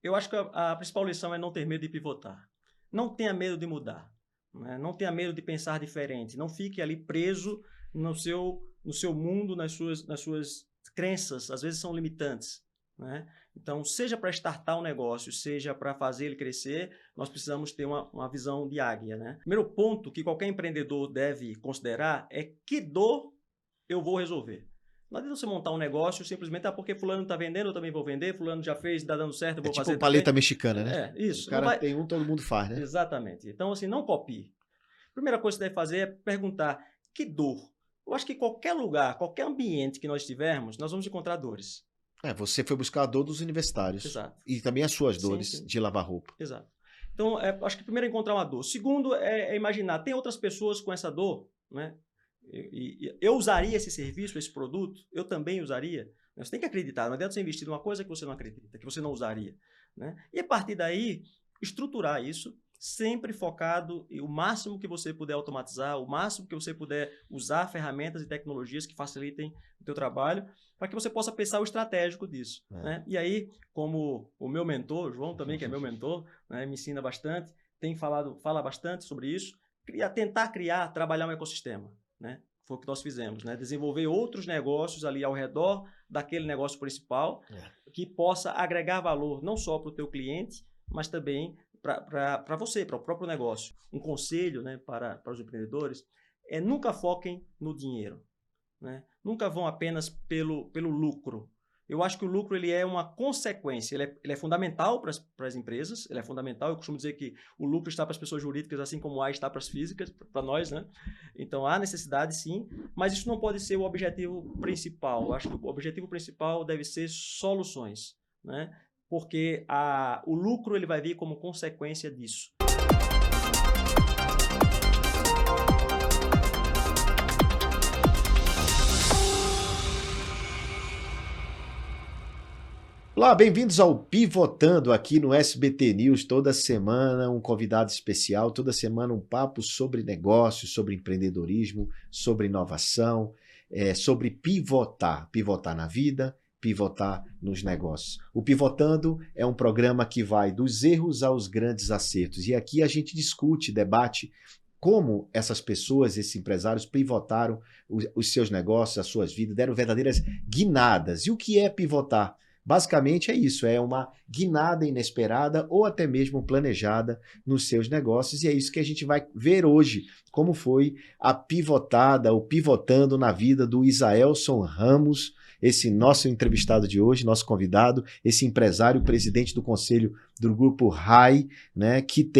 Eu acho que a principal lição é não ter medo de pivotar. Não tenha medo de mudar, né? Não tenha medo de pensar diferente. Não fique ali preso no seu mundo, nas suas crenças, às vezes são limitantes, né? Então, seja para startar um negócio, seja para fazer ele crescer, nós precisamos ter uma visão de águia, né? Primeiro ponto que qualquer empreendedor deve considerar é que dor eu vou resolver. Não adianta você montar um negócio simplesmente, porque fulano está vendendo, eu também vou vender, fulano já fez, está dando certo, eu vou fazer tipo paleta mexicana, né? Isso. O cara tem um, todo mundo faz, né? Exatamente. Então, assim, não copie. A primeira coisa que você deve fazer é perguntar que dor. Eu acho que qualquer lugar, qualquer ambiente que nós tivermos, nós vamos encontrar dores. Você foi buscar a dor dos universitários. Exato. E também as suas dores Sim. de lavar roupa. Exato. Então, acho que primeiro é encontrar uma dor. Segundo é imaginar, tem outras pessoas com essa dor, né? Eu usaria esse serviço, esse produto, eu também usaria. Você tem que acreditar, não adianta você investir numa coisa que você não acredita, que você não usaria, né? E a partir daí, estruturar isso, sempre focado em o máximo que você puder automatizar, o máximo que você puder usar ferramentas e tecnologias que facilitem o teu trabalho, para que você possa pensar o estratégico disso, né? E aí, como o meu mentor, João também, que é meu mentor, né, me ensina bastante, fala bastante sobre isso, tentar trabalhar um ecossistema, né? Foi o que nós fizemos, né? Desenvolver outros negócios ali ao redor daquele negócio principal que possa agregar valor não só para o teu cliente, mas também para você, para o próprio negócio. Um conselho, né, para os empreendedores é nunca foquem no dinheiro, né? Nunca vão apenas pelo lucro. Eu acho que o lucro ele é uma consequência, ele é fundamental para as empresas, ele é fundamental. Eu costumo dizer que o lucro está para as pessoas jurídicas, assim como o A está para as físicas, para nós, né? Então há necessidade sim, mas isso não pode ser o objetivo principal. Eu acho que o objetivo principal deve ser soluções, né? Porque o lucro ele vai vir como consequência disso. Olá, bem-vindos ao Pivotando aqui no SBT News. Toda semana um convidado especial, toda semana um papo sobre negócios, sobre empreendedorismo, sobre inovação, sobre pivotar na vida, pivotar nos negócios. O Pivotando é um programa que vai dos erros aos grandes acertos. E aqui a gente discute, debate como essas pessoas, esses empresários, pivotaram os seus negócios, as suas vidas, deram verdadeiras guinadas. E o que é pivotar? Basicamente é isso, é uma guinada inesperada ou até mesmo planejada nos seus negócios, e é isso que a gente vai ver hoje, como foi a pivotada, o pivotando na vida do Isaelson Ramos, esse nosso entrevistado de hoje, nosso convidado, esse empresário, presidente do conselho do Grupo RAI, né, que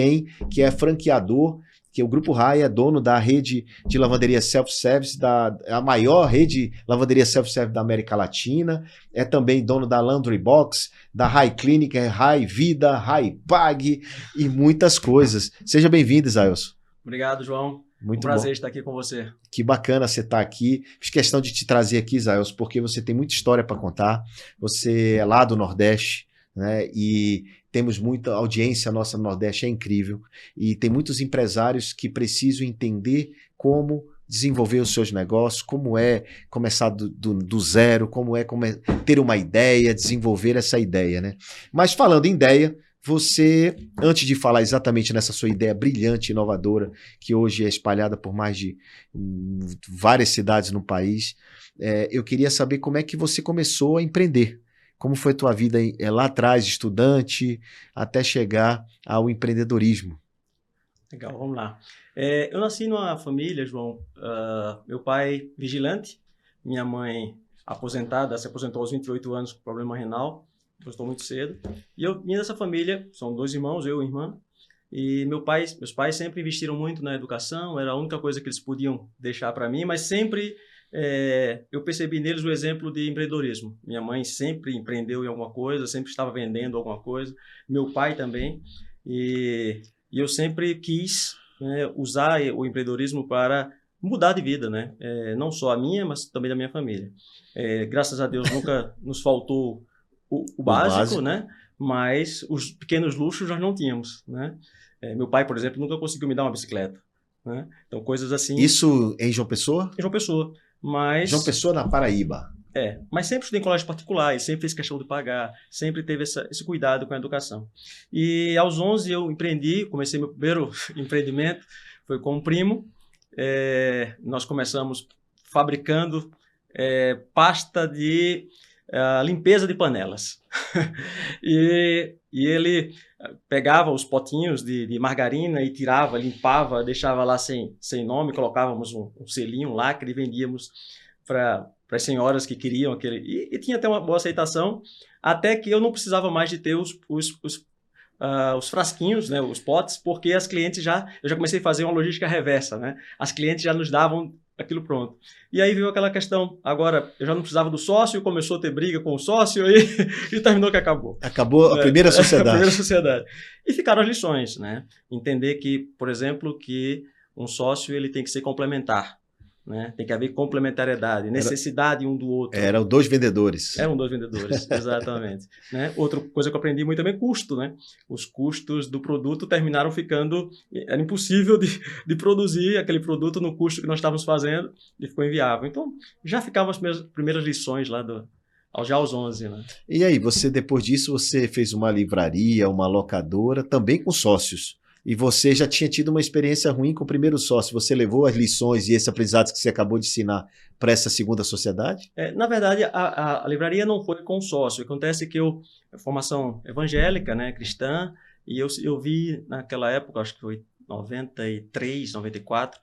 é franqueador, que o Grupo RAI é dono da rede de lavanderia self-service, a maior rede de lavanderia self-service da América Latina, é também dono da Laundry Box, da RAI Clínica, RAI Vida, RAI Pag e muitas coisas. Seja bem-vindo, Isaelson. Obrigado, João. Muito um prazer bom estar aqui com você. Que bacana você estar aqui. Fiz questão de te trazer aqui, Isaelson, porque você tem muita história para contar. Você é lá do Nordeste, né? E temos muita audiência nossa no Nordeste, é incrível. E tem muitos empresários que precisam entender como desenvolver os seus negócios, como é começar do zero, como é ter uma ideia, desenvolver essa ideia, né? Mas falando em ideia, você, antes de falar exatamente nessa sua ideia brilhante, inovadora, que hoje é espalhada por mais de várias cidades no país, eu queria saber como é que você começou a empreender. Como foi a tua vida lá atrás, estudante, até chegar ao empreendedorismo? Legal, vamos lá. Eu nasci numa família, João, meu pai vigilante, minha mãe aposentada, se aposentou aos 28 anos com problema renal, aposentou muito cedo. E eu vim dessa família, são 2 irmãos, eu e irmã, e meus pais sempre investiram muito na educação, era a única coisa que eles podiam deixar para mim, mas sempre eu percebi neles o exemplo de empreendedorismo. Minha mãe sempre empreendeu em alguma coisa, sempre estava vendendo alguma coisa, meu pai também, e eu sempre quis, né, usar o empreendedorismo para mudar de vida, né? Não só a minha, mas também da minha família. Graças a Deus nunca nos faltou o básico, né? Mas os pequenos luxos nós não tínhamos, né? Meu pai, por exemplo, nunca conseguiu me dar uma bicicleta, né? Então, coisas assim... Isso em João Pessoa? Em João Pessoa, mas... João Pessoa, na Paraíba. Mas sempre estudei em colégio particular, e sempre fez questão de pagar, sempre teve esse cuidado com a educação. E aos 11 eu empreendi, comecei meu primeiro empreendimento, foi com um primo. Nós começamos fabricando pasta de limpeza de panelas. e ele pegava os potinhos de margarina e tirava, limpava, deixava lá sem nome, colocávamos um selinho, um lacre e vendíamos para as senhoras que queriam aquele. E tinha até uma boa aceitação, até que eu não precisava mais de ter os frasquinhos, né, os potes, porque eu já comecei a fazer uma logística reversa, né? As clientes já nos davam aquilo pronto. E aí veio aquela questão, agora eu já não precisava do sócio, começou a ter briga com o sócio e terminou que acabou. Acabou a primeira sociedade. A primeira sociedade. E ficaram as lições, né? Entender que, por exemplo, que um sócio ele tem que ser complementar. Né? Tem que haver complementariedade, necessidade um do outro. Eram dois vendedores. Eram dois vendedores, exatamente. Né? Outra coisa que eu aprendi muito também é custo. Né? Os custos do produto terminaram ficando... Era impossível de produzir aquele produto no custo que nós estávamos fazendo e ficou inviável. Então, já ficavam as primeiras lições lá já aos 11. Né? E aí, depois disso, você fez uma livraria, uma locadora, também com sócios. E você já tinha tido uma experiência ruim com o primeiro sócio. Você levou as lições e esses aprendizados que você acabou de ensinar para essa segunda sociedade? Na verdade, a livraria não foi com sócio. Acontece que formação evangélica, né, cristã, e eu vi naquela época, acho que foi 93, 94,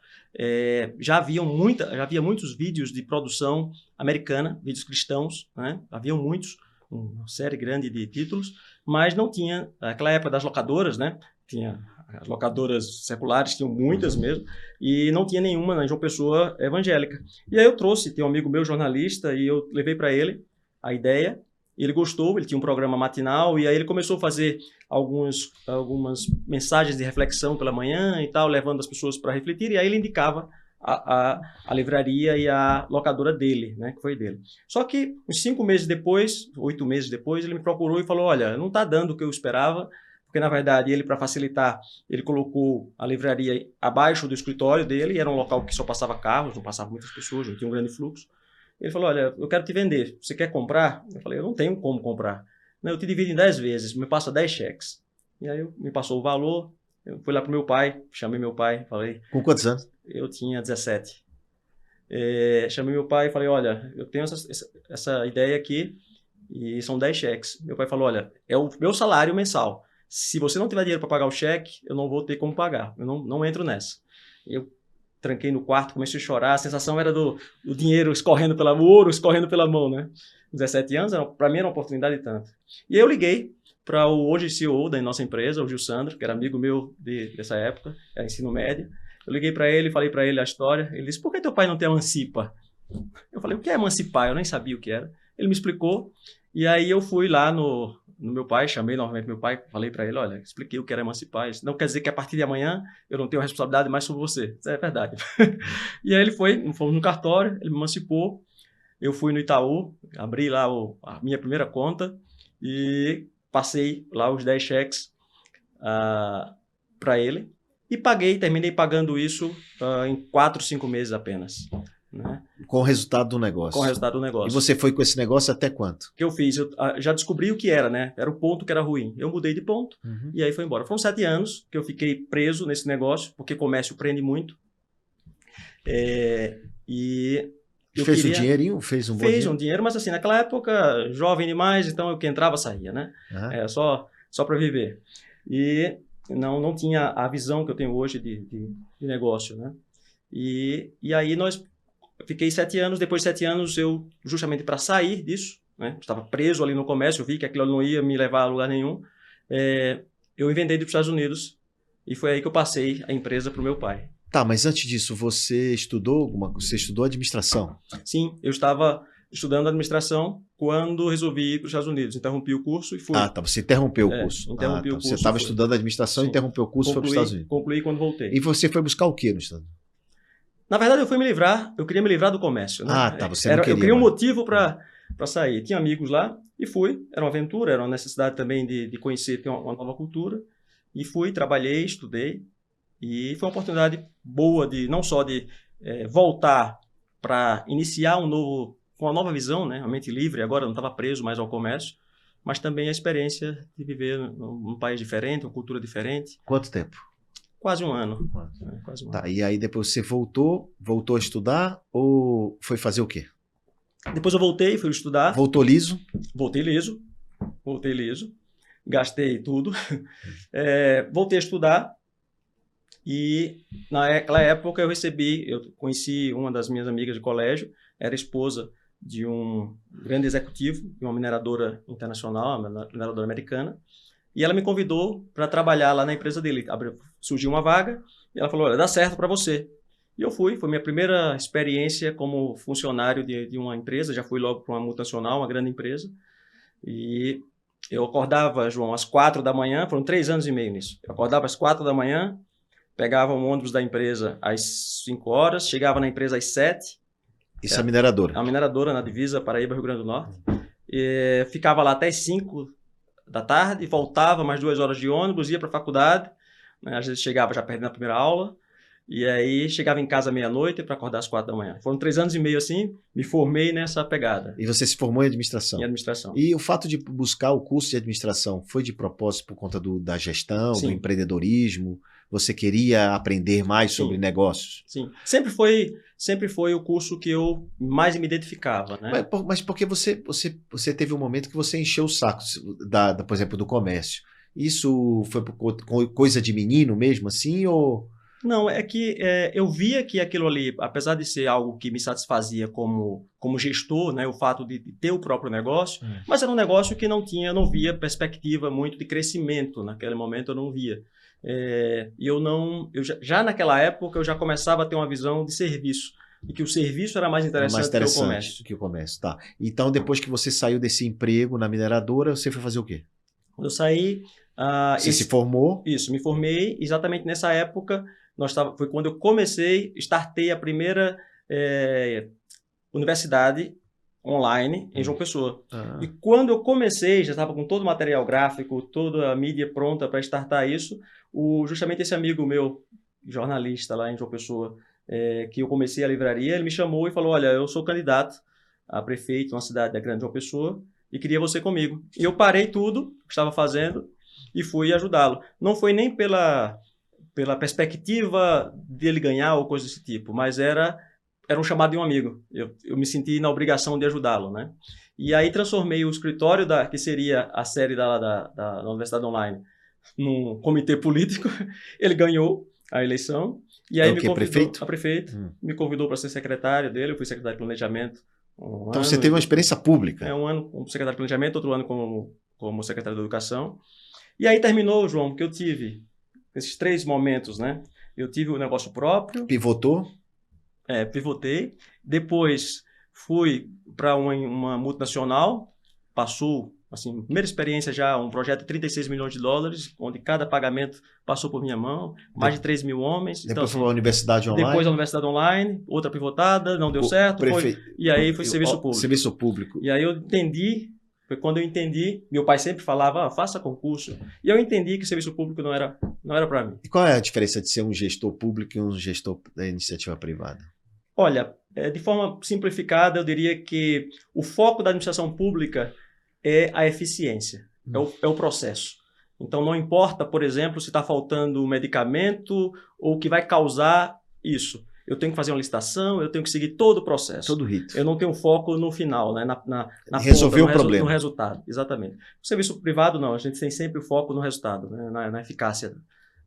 já havia muitos vídeos de produção americana, vídeos cristãos, né? Haviam muitos, uma série grande de títulos, mas não tinha, naquela época das locadoras, né? As locadoras seculares tinham muitas mesmo, e não tinha nenhuma na João Pessoa evangélica. E aí eu tem um amigo meu, jornalista, e eu levei para ele a ideia, ele gostou, ele tinha um programa matinal, e aí ele começou a fazer algumas mensagens de reflexão pela manhã e tal, levando as pessoas para refletir, e aí ele indicava a livraria e a locadora dele, né, que foi dele. Só que uns 5 meses depois, 8 meses depois, ele me procurou e falou, olha, não está dando o que eu esperava, porque, na verdade, ele, para facilitar, ele colocou a livraria abaixo do escritório dele, e era um local que só passava carros, não passava muitas pessoas, não tinha um grande fluxo. Ele falou, olha, eu quero te vender, você quer comprar? Eu falei, eu não tenho como comprar. Não, eu te divido em 10 vezes, me passa 10 cheques. E aí me passou o valor, eu fui lá para o meu pai, chamei meu pai, falei... Com quantos anos? Eu tinha 17. Chamei meu pai e falei, olha, eu tenho essa ideia aqui, e são 10 cheques. Meu pai falou, olha, é o meu salário mensal. Se você não tiver dinheiro para pagar o cheque, eu não vou ter como pagar. Eu não entro nessa. Eu tranquei no quarto, comecei a chorar. A sensação era do dinheiro escorrendo o ouro escorrendo pela mão, né? 17 anos, para mim era uma oportunidade tanto. E aí eu liguei para o hoje CEO da nossa empresa, o Gil Sandro, que era amigo meu dessa época, era ensino médio. Eu liguei para ele, falei para ele a história. Ele disse, por que teu pai não tem emancipa? Eu falei, o que é emancipar? Eu nem sabia o que era. Ele me explicou. E aí eu fui lá no meu pai, chamei novamente meu pai, falei para ele, olha, expliquei o que era emancipar. Isso não quer dizer que a partir de amanhã eu não tenho responsabilidade mais sobre você. Isso é verdade. E aí ele fomos no cartório, ele me emancipou. Eu fui no Itaú, abri lá a minha primeira conta e passei lá os 10 cheques para ele e terminei pagando isso em 4, 5 meses apenas. Né? Com o resultado do negócio. Com o resultado do negócio. E você foi com esse negócio até quanto? O que eu fiz? Eu já descobri o que era, né? Era o ponto que era ruim. Eu mudei de ponto e aí foi embora. Foram 7 anos que eu fiquei preso nesse negócio, porque comércio prende muito. Fez um dinheirinho? Fez um bom dinheiro? Fez um dinheiro, mas assim, naquela época, jovem demais, então o que entrava, saía, né? Era só para viver. E não tinha a visão que eu tenho hoje de negócio, né? E aí fiquei 7 anos, depois de 7 anos, eu, justamente para sair disso, né? Estava preso ali no comércio, vi que aquilo não ia me levar a lugar nenhum, eu inventei para os Estados Unidos e foi aí que eu passei a empresa para o meu pai. Tá, mas antes disso, você estudou administração? Sim, eu estava estudando administração quando resolvi ir para os Estados Unidos. Interrompi o curso e fui. Ah, tá, você interrompeu o curso. Interrompi o curso. Você estava estudando administração, interrompeu o curso e foi para os Estados Unidos. Concluí quando voltei. E você foi buscar o quê no Estados Unidos? Na verdade, eu queria me livrar do comércio. Né? Ah, tá, você não queria. Eu queria um motivo para sair. Tinha amigos lá e fui. Era uma aventura, era uma necessidade também de conhecer uma nova cultura. E fui, trabalhei, estudei. E foi uma oportunidade boa não só de voltar para iniciar um novo com uma nova visão, né? A mente livre, agora eu não estava preso mais ao comércio, mas também a experiência de viver num país diferente, uma cultura diferente. Quanto tempo? Quase um ano. Quase um ano. Tá, e aí depois você voltou a estudar ou foi fazer o quê? Depois eu voltei, fui estudar. Voltou liso? Voltei liso. Gastei tudo. Voltei a estudar. E naquela época eu conheci uma das minhas amigas de colégio, era esposa de um grande executivo de uma mineradora internacional, uma mineradora americana, e ela me convidou para trabalhar lá na empresa dele. Surgiu uma vaga e ela falou, olha, dá certo para você. E eu fui, foi minha primeira experiência como funcionário de uma empresa, já fui logo para uma multinacional, uma grande empresa, e eu acordava, João, às 4 da manhã, foram 3 anos e meio nisso, eu acordava às 4 da manhã, pegava um ônibus da empresa às 5 horas, chegava na empresa às 7. Isso é a mineradora? A mineradora na divisa Paraíba, Rio Grande do Norte. E ficava lá até às 5 da tarde, voltava mais 2 horas de ônibus, ia para a faculdade, né? Às vezes chegava já perdendo a primeira aula, e aí chegava em casa meia-noite para acordar às 4 da manhã. Foram 3 anos e meio assim, me formei nessa pegada. E você se formou em administração? Em administração. E o fato de buscar o curso de administração foi de propósito por conta da gestão, Sim. do empreendedorismo? Você queria aprender mais sobre negócios? Sim. Sempre foi o curso que eu mais me identificava, né? Mas porque você teve um momento que você encheu o saco, por exemplo, do comércio. Isso foi coisa de menino mesmo, assim, ou... Não, é que eu via que aquilo ali, apesar de ser algo que me satisfazia como gestor, né, o fato de ter o próprio negócio, mas era um negócio que não via perspectiva muito de crescimento. Naquele momento eu não via. Já naquela época eu já começava a ter uma visão de serviço, e que o serviço era mais interessante que o comércio. Tá. Então, depois que você saiu desse emprego na mineradora, você foi fazer o quê? Quando eu saí... Você se formou? Isso, me formei exatamente nessa época. Foi quando eu startei a primeira universidade online em João Pessoa. E quando eu comecei, já estava com todo o material gráfico, toda a mídia pronta para startar isso, justamente esse amigo meu, jornalista lá em João Pessoa, que eu comecei a livraria, ele me chamou e falou, olha, eu sou candidato a prefeito na cidade da Grande João Pessoa e queria você comigo. E eu parei tudo que estava fazendo e fui ajudá-lo. Não foi nem pela perspectiva dele ganhar ou coisa desse tipo, mas era um chamado de um amigo. Eu me senti na obrigação de ajudá-lo, né? E aí transformei o escritório, que seria a sede da Universidade Online, num comitê político. Ele ganhou a eleição. E aí prefeito? Me convidou para ser secretário dele. Eu fui secretário de planejamento. Então você teve uma experiência pública. Um ano como secretário de planejamento, outro ano como secretário de educação. E aí terminou, João, que eu tive esses 3 momentos, né? Eu tive o negócio próprio. Pivotou? Pivotei. Depois fui para uma multinacional. Passou, assim, primeira experiência já, um projeto de 36 milhões de dólares, onde cada pagamento passou por minha mão, mais de 3 mil homens. Depois foi a universidade online? Depois a universidade online, outra pivotada, não deu certo. E aí foi serviço público. Serviço público. E aí eu entendi. Foi quando eu entendi, meu pai sempre falava, faça concurso, e eu entendi que o serviço público não era para mim. E qual é a diferença de ser um gestor público e um gestor da iniciativa privada? Olha, de forma simplificada, eu diria que o foco da administração pública é a eficiência, é o processo. Então, não importa, por exemplo, se está faltando medicamento ou que vai causar isso. Eu tenho que fazer uma licitação, eu tenho que seguir todo o processo. Todo o rito. Eu não tenho foco no final, né? Resolver o problema. No resultado, exatamente. O serviço privado, não. A gente tem sempre o foco no resultado, né? na eficácia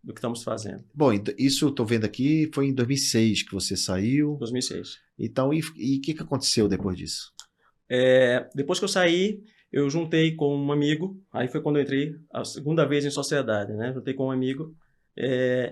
do que estamos fazendo. Bom, isso eu estou vendo aqui, foi em 2006 que você saiu. 2006. Então, e o que aconteceu depois disso? Depois que eu saí, eu juntei com um amigo, aí foi quando eu entrei a segunda vez em sociedade, né? Juntei com um amigo,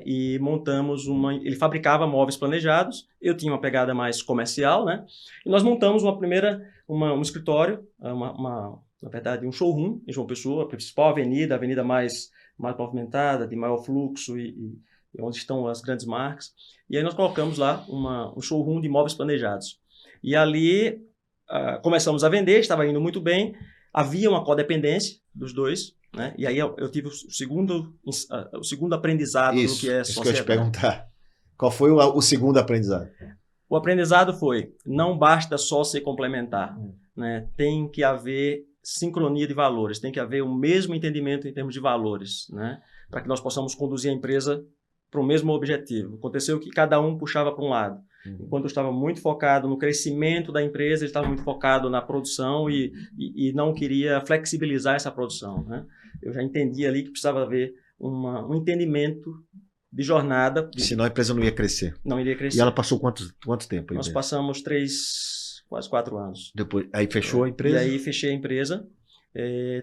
e montamos ele fabricava móveis planejados, eu tinha uma pegada mais comercial, né? E nós montamos um escritório, na verdade um showroom em João Pessoa, a principal avenida, a avenida mais movimentada, de maior fluxo e onde estão as grandes marcas. E aí nós colocamos lá um showroom de móveis planejados. E ali começamos a vender, estava indo muito bem, havia uma codependência dos dois, né? E aí eu tive o segundo aprendizado do que é sociedade. Isso que eu ia te perguntar. Qual foi o segundo aprendizado? O aprendizado foi, não basta só ser complementar, né? Tem que haver sincronia de valores, tem que haver o mesmo entendimento em termos de valores, né? Para que nós possamos conduzir a empresa para o mesmo objetivo. Aconteceu que cada um puxava para um lado. Enquanto eu estava muito focado no crescimento da empresa, ele estava muito focado na produção e não queria flexibilizar essa produção, né? Eu já entendi ali que precisava haver um entendimento de jornada. Senão a empresa não ia crescer. Não iria crescer. E ela passou quanto tempo? Nós passamos quase 4 anos. Depois, aí fechou a empresa? E aí fechei a empresa.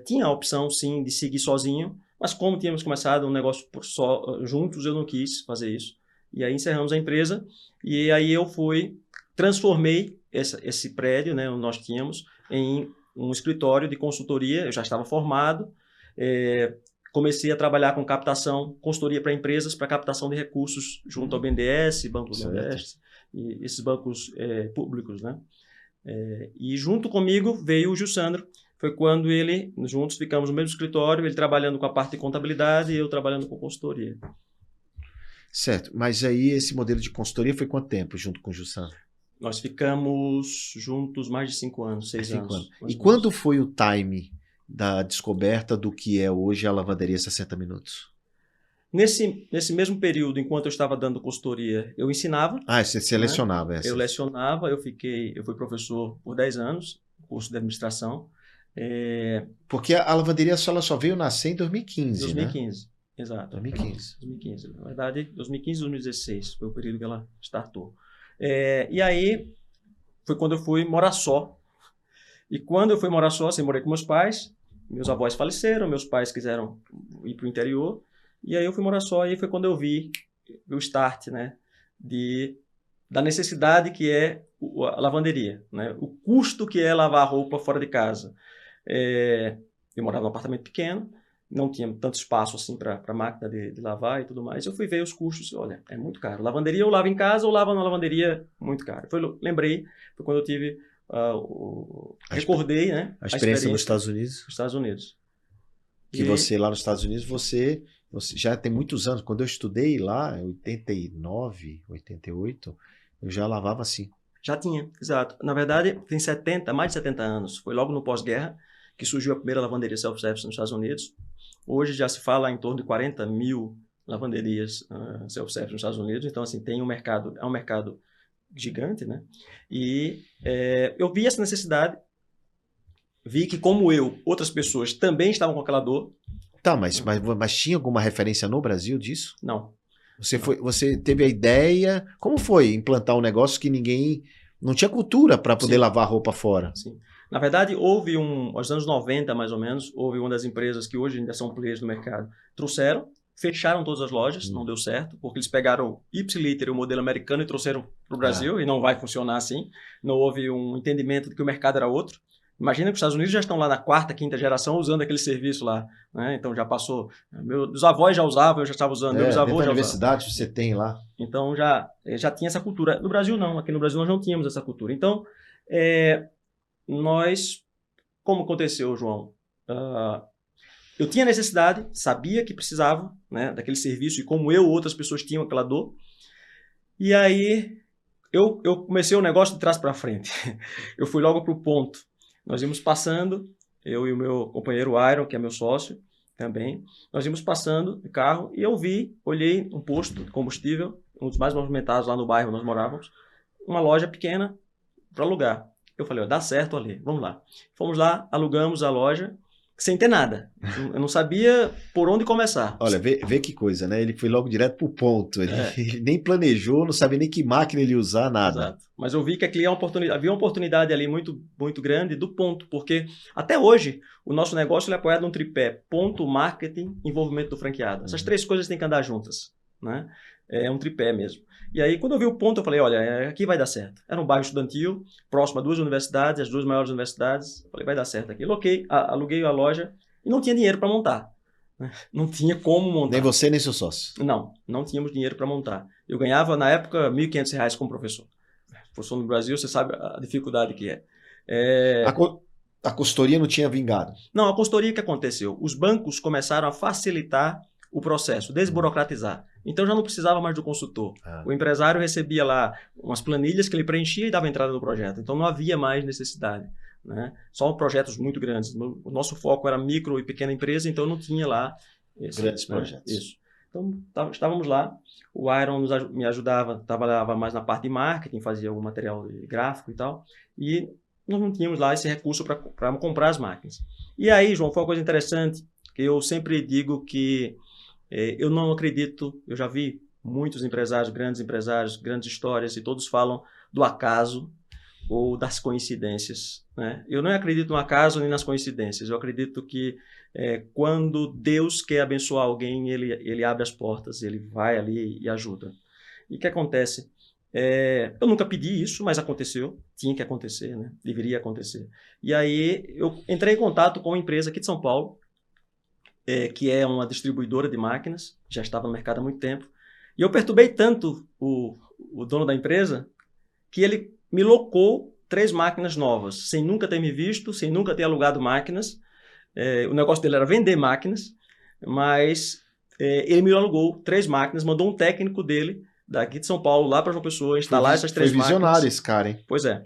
Tinha a opção, sim, de seguir sozinho, mas como tínhamos começado um negócio juntos, eu não quis fazer isso. E aí encerramos a empresa e aí eu transformei esse prédio, né, onde nós tínhamos, em um escritório de consultoria. Eu já estava formado, comecei a trabalhar com consultoria para empresas, para captação de recursos junto ao BNDES, Banco do Nordeste, e esses bancos públicos, né? E junto comigo veio o Jussandro. Foi quando juntos ficamos no mesmo escritório, ele trabalhando com a parte de contabilidade e eu trabalhando com consultoria. Certo, mas aí esse modelo de consultoria foi quanto tempo junto com o Jussandro? Nós ficamos juntos mais de 5 anos, 6 anos. E quando foi o time da descoberta do que é hoje a Lavanderia 60 Minutos? Nesse mesmo período, enquanto eu estava dando consultoria, eu ensinava. Você selecionava essa? Eu lecionava, eu fui professor por 10 anos, curso de administração. Porque a lavanderia ela só veio nascer em 2015, 2015, né? Exato. 2015. Na verdade, 2015 e 2016 foi o período que ela startou. E aí, foi quando eu fui morar só. E quando eu fui morar só, assim, morei com meus pais, meus avós faleceram, meus pais quiseram ir para o interior, e aí eu fui morar só, e aí foi quando eu vi o start, né, da necessidade que é a lavanderia, né, o custo que é lavar roupa fora de casa. Eu morava num apartamento pequeno, não tinha tanto espaço assim para máquina de lavar e tudo mais. Eu fui ver os custos, olha, é muito caro. Lavanderia eu lavo em casa ou lavo na lavanderia, muito caro. Lembrei, foi quando eu tive, recordei, né, a experiência nos Estados Unidos. Nos Estados Unidos. Que você lá nos Estados Unidos, você já tem muitos anos. Quando eu estudei lá, em 89, 88, eu já lavava assim. Já tinha, exato. Na verdade, tem mais de 70 anos. Foi logo no pós-guerra que surgiu a primeira lavanderia self-service nos Estados Unidos. Hoje já se fala em torno de 40 mil lavanderias self-service nos Estados Unidos. Então, assim, é um mercado gigante, né? E eu vi essa necessidade, vi que, como eu, outras pessoas também estavam com aquela dor. Tá, mas tinha alguma referência no Brasil disso? Não. Você teve a ideia... Como foi implantar um negócio que não tinha cultura para poder lavar roupa fora? Sim. Na verdade, nos anos 90, mais ou menos, houve uma das empresas que hoje ainda são players no mercado, fecharam todas as lojas, não deu certo, porque eles pegaram o Ipsiliter, o modelo americano, e trouxeram para o Brasil, e não vai funcionar assim. Não houve um entendimento de que o mercado era outro. Imagina que os Estados Unidos já estão lá na 4ª, 5ª geração usando aquele serviço lá, né? Então já passou. Meus avós já usavam, eu já estava usando. Meus avós já universidade você tem lá. Então já tinha essa cultura. No Brasil não, aqui no Brasil nós não tínhamos essa cultura. Então, como aconteceu, João? Eu tinha necessidade, sabia que precisava, né, daquele serviço, e como outras pessoas tinham aquela dor. E aí eu comecei o negócio de trás para frente. Eu fui logo para o ponto. Nós íamos passando, eu e o meu companheiro Iron, que é meu sócio também, nós íamos passando de carro e eu olhei um posto de combustível, um dos mais movimentados lá no bairro onde nós morávamos, uma loja pequena para alugar. Eu falei, dá certo ali, vamos lá. Fomos lá, alugamos a loja, sem ter nada. Eu não sabia por onde começar. Olha, vê que coisa, né? Ele foi logo direto pro ponto. Ele nem planejou, não sabia nem que máquina ele ia usar, nada. Exato. Mas eu vi que havia uma oportunidade ali muito, muito grande do ponto, porque até hoje o nosso negócio é apoiado num tripé: ponto, marketing, envolvimento do franqueado. Essas 3 coisas têm que andar juntas, né? É um tripé mesmo. E aí, quando eu vi o ponto, eu falei, olha, aqui vai dar certo. Era um bairro estudantil, próximo a 2 universidades, as 2 maiores universidades. Eu falei, vai dar certo aqui. Aluguei a loja e não tinha dinheiro para montar. Não tinha como montar. Nem você, nem seu sócio. Não tínhamos dinheiro para montar. Eu ganhava, na época, R$ 1.500 como professor. Professor no Brasil, você sabe a dificuldade que é. A consultoria não tinha vingado? Não, a consultoria, que aconteceu? Os bancos começaram a facilitar o processo, desburocratizar. Então já não precisava mais do consultor. Ah. O empresário recebia lá umas planilhas que ele preenchia e dava entrada no projeto. Então não havia mais necessidade, né? Só projetos muito grandes. O nosso foco era micro e pequena empresa, então não tinha lá grandes projetos. Isso. Então estávamos lá. O Iron me ajudava, trabalhava mais na parte de marketing, fazia algum material gráfico e tal. E nós não tínhamos lá esse recurso para comprar as máquinas. E aí, João, foi uma coisa interessante, que eu sempre digo que eu não acredito, eu já vi muitos empresários, grandes histórias, e todos falam do acaso ou das coincidências, né? Eu não acredito no acaso nem nas coincidências. Eu acredito que quando Deus quer abençoar alguém, ele abre as portas, ele vai ali e ajuda. E o que acontece? Eu nunca pedi isso, mas aconteceu, tinha que acontecer, né? Deveria acontecer. E aí eu entrei em contato com uma empresa aqui de São Paulo, que é uma distribuidora de máquinas, já estava no mercado há muito tempo, e eu perturbei tanto o dono da empresa que ele me locou 3 máquinas novas, sem nunca ter me visto, sem nunca ter alugado máquinas. O negócio dele era vender máquinas, mas ele me alugou 3 máquinas, mandou um técnico dele daqui de São Paulo lá para João Pessoa instalar essas 3 máquinas. Foi visionário esse cara, hein? Pois é.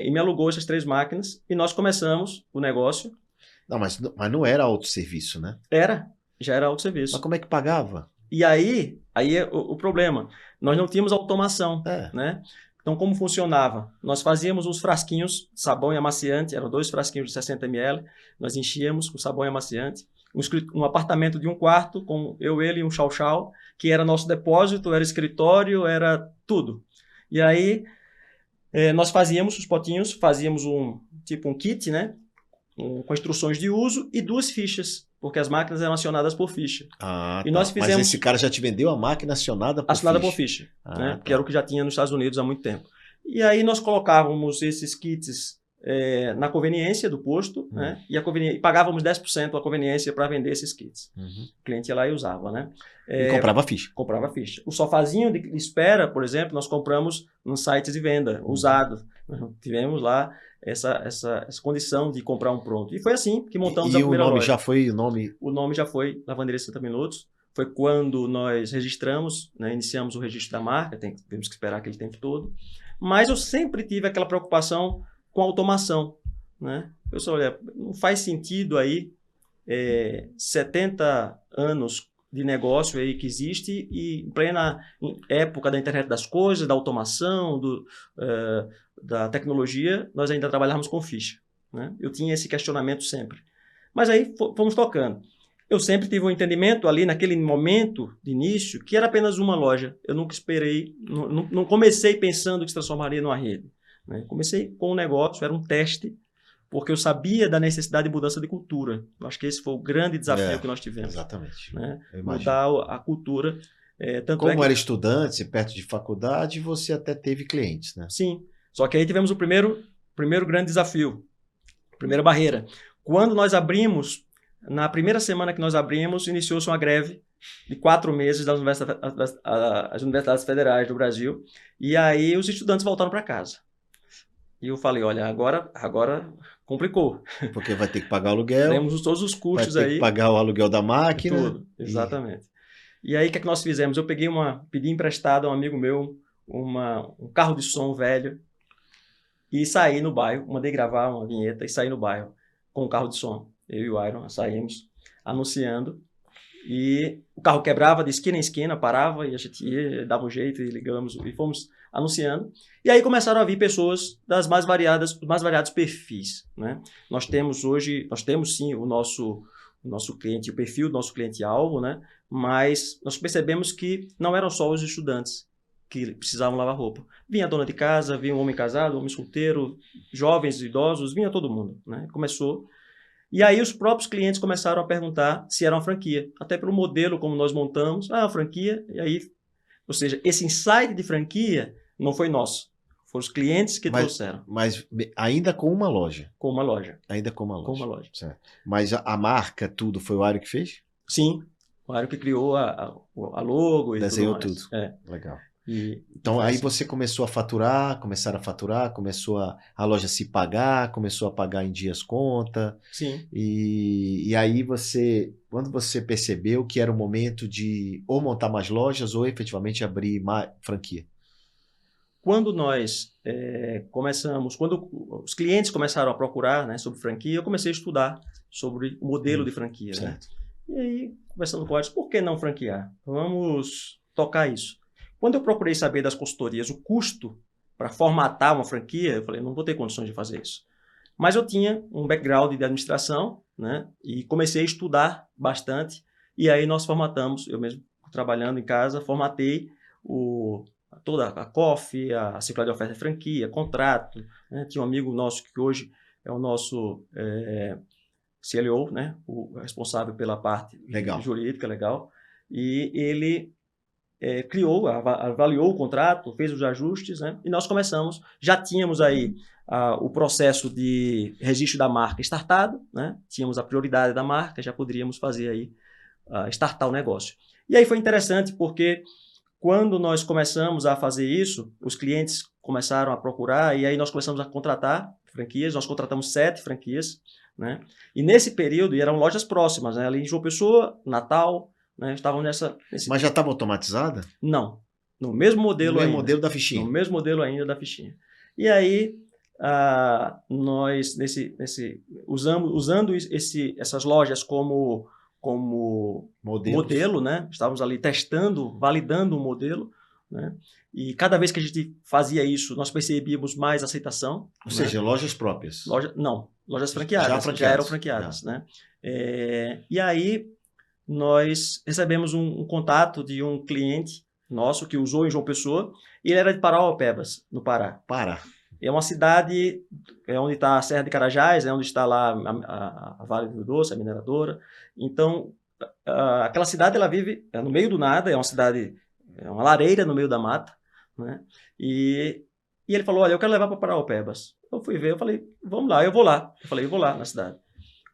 E me alugou essas 3 máquinas e nós começamos o negócio. Não, mas não era autosserviço, né? Já era autosserviço. Mas como é que pagava? E aí é o problema. Nós não tínhamos automação, né? Então, como funcionava? Nós fazíamos uns frasquinhos, sabão e amaciante, eram 2 frasquinhos de 60 ml, nós enchíamos com sabão e amaciante, um apartamento de 1 quarto, com ele e um chau-chau, que era nosso depósito, era escritório, era tudo. E aí, nós fazíamos os potinhos, fazíamos um kit, né? Com instruções de uso e 2 fichas, porque as máquinas eram acionadas por ficha. E nós fizemos... Mas esse cara já te vendeu a máquina acionada por ficha? Né? Que era o que já tinha nos Estados Unidos há muito tempo. E aí nós colocávamos esses kits na conveniência do posto, né? E pagávamos 10% a conveniência para vender esses kits. O cliente ia lá e usava, né? E comprava ficha. Comprava ficha. O sofazinho de espera, por exemplo, nós compramos nos sites de venda, usado. Tivemos lá essa condição de comprar um pronto. E foi assim que montamos a primeira loja. O nome já foi Lavanderia 60 Minutos. Foi quando nós registramos, né, iniciamos o registro da marca, temos que esperar aquele tempo todo. Mas eu sempre tive aquela preocupação com a automação, né? Eu só, olha, não faz sentido aí 70 anos de negócio aí que existe e em plena época da internet das coisas, da automação, da tecnologia, nós ainda trabalhamos com ficha, né? Eu tinha esse questionamento sempre. Mas aí fomos tocando. Eu sempre tive um entendimento ali naquele momento de início que era apenas uma loja. Eu nunca esperei, não comecei pensando que se transformaria numa rede, né? Comecei com um negócio, era um teste, porque eu sabia da necessidade de mudança de cultura. Eu acho que esse foi o grande desafio que nós tivemos. Exatamente. Né? Mudar a cultura. Como era estudante, perto de faculdade, você até teve clientes, né? Sim. Só que aí tivemos o primeiro grande desafio, primeira barreira. Quando nós abrimos, na primeira semana que nós abrimos, iniciou-se uma greve de 4 meses das universidades federais do Brasil. E aí os estudantes voltaram para casa. E eu falei, olha, agora complicou. Porque vai ter que pagar o aluguel. Temos todos os custos aí. Vai ter que pagar o aluguel da máquina. Tudo, exatamente. E aí o que é que nós fizemos? Eu pedi emprestado a um amigo meu um carro de som velho e saí no bairro, mandei gravar uma vinheta e saí no bairro com o carro de som. Eu e o Iron saímos anunciando e o carro quebrava de esquina em esquina, parava e a gente ia, dava um jeito e ligamos e fomos anunciando. E aí começaram a vir pessoas dos mais variados perfis, né? Nós temos sim o nosso cliente, o perfil do nosso cliente-alvo, né? Mas nós percebemos que não eram só os estudantes que precisavam lavar roupa. Vinha a dona de casa, vinha um homem casado, um homem solteiro, jovens, idosos, vinha todo mundo, né? Começou. E aí os próprios clientes começaram a perguntar se era uma franquia. Até pelo modelo como nós montamos, uma franquia. E aí, ou seja, esse insight de franquia não foi nosso. Foram os clientes que trouxeram. Mas ainda com uma loja? Com uma loja. Ainda com uma loja. Com uma loja. Certo. Mas a marca, tudo, foi o Ario que fez? Sim. O Ario que criou a logo e desenhou tudo mais. Legal. Então aí você começou a faturar, começou a loja se pagar, começou a pagar em dias conta. Sim. E aí quando você percebeu que era o momento de ou montar mais lojas ou efetivamente abrir mais franquia? Quando nós começamos, quando os clientes começaram a procurar, né, sobre franquia, eu comecei a estudar sobre o modelo de franquia, né? Certo. E aí, conversando com eles, por que não franquear? Vamos tocar isso. Quando eu procurei saber das consultorias o custo para formatar uma franquia, eu falei, não vou ter condições de fazer isso. Mas eu tinha um background de administração, né? E comecei a estudar bastante. E aí nós formatamos, eu mesmo trabalhando em casa, formatei toda a COF, a circular de oferta de franquia, contrato. Né? Tinha um amigo nosso que hoje é o nosso CLO, né? O responsável pela parte jurídica, legal. E ele criou, avaliou o contrato, fez os ajustes, né? E nós começamos, já tínhamos aí o processo de registro da marca startado, né? Tínhamos a prioridade da marca, já poderíamos fazer aí, startar o negócio. E aí foi interessante porque quando nós começamos a fazer isso, os clientes começaram a procurar e aí nós começamos a contratar franquias, nós contratamos 7 franquias, né? E nesse período, e eram lojas próximas, né? Ali em João Pessoa, Natal, né? Estavam Mas já estava automatizada? Não, no mesmo modelo ainda. No mesmo modelo da fichinha. No mesmo modelo ainda da fichinha. E aí, nós, usando essas lojas como modelo, né? Estávamos ali testando, validando o modelo, né? E cada vez que a gente fazia isso, nós percebíamos mais aceitação. Ou seja, lojas próprias. Lojas franqueadas, já eram franqueadas, né? E aí, nós recebemos um contato de um cliente nosso que usou em João Pessoa, e ele era de Parauapebas, no Pará. Pará. É uma cidade onde está a Serra de Carajás, onde está lá a Vale do Rio Doce, a mineradora. Então, aquela cidade ela vive no meio do nada, é uma cidade, é uma lareira no meio da mata, né? E ele falou, olha, eu quero levar para Parauapebas. Eu fui ver, eu falei, vamos lá, eu vou lá. Eu falei, eu vou lá na cidade.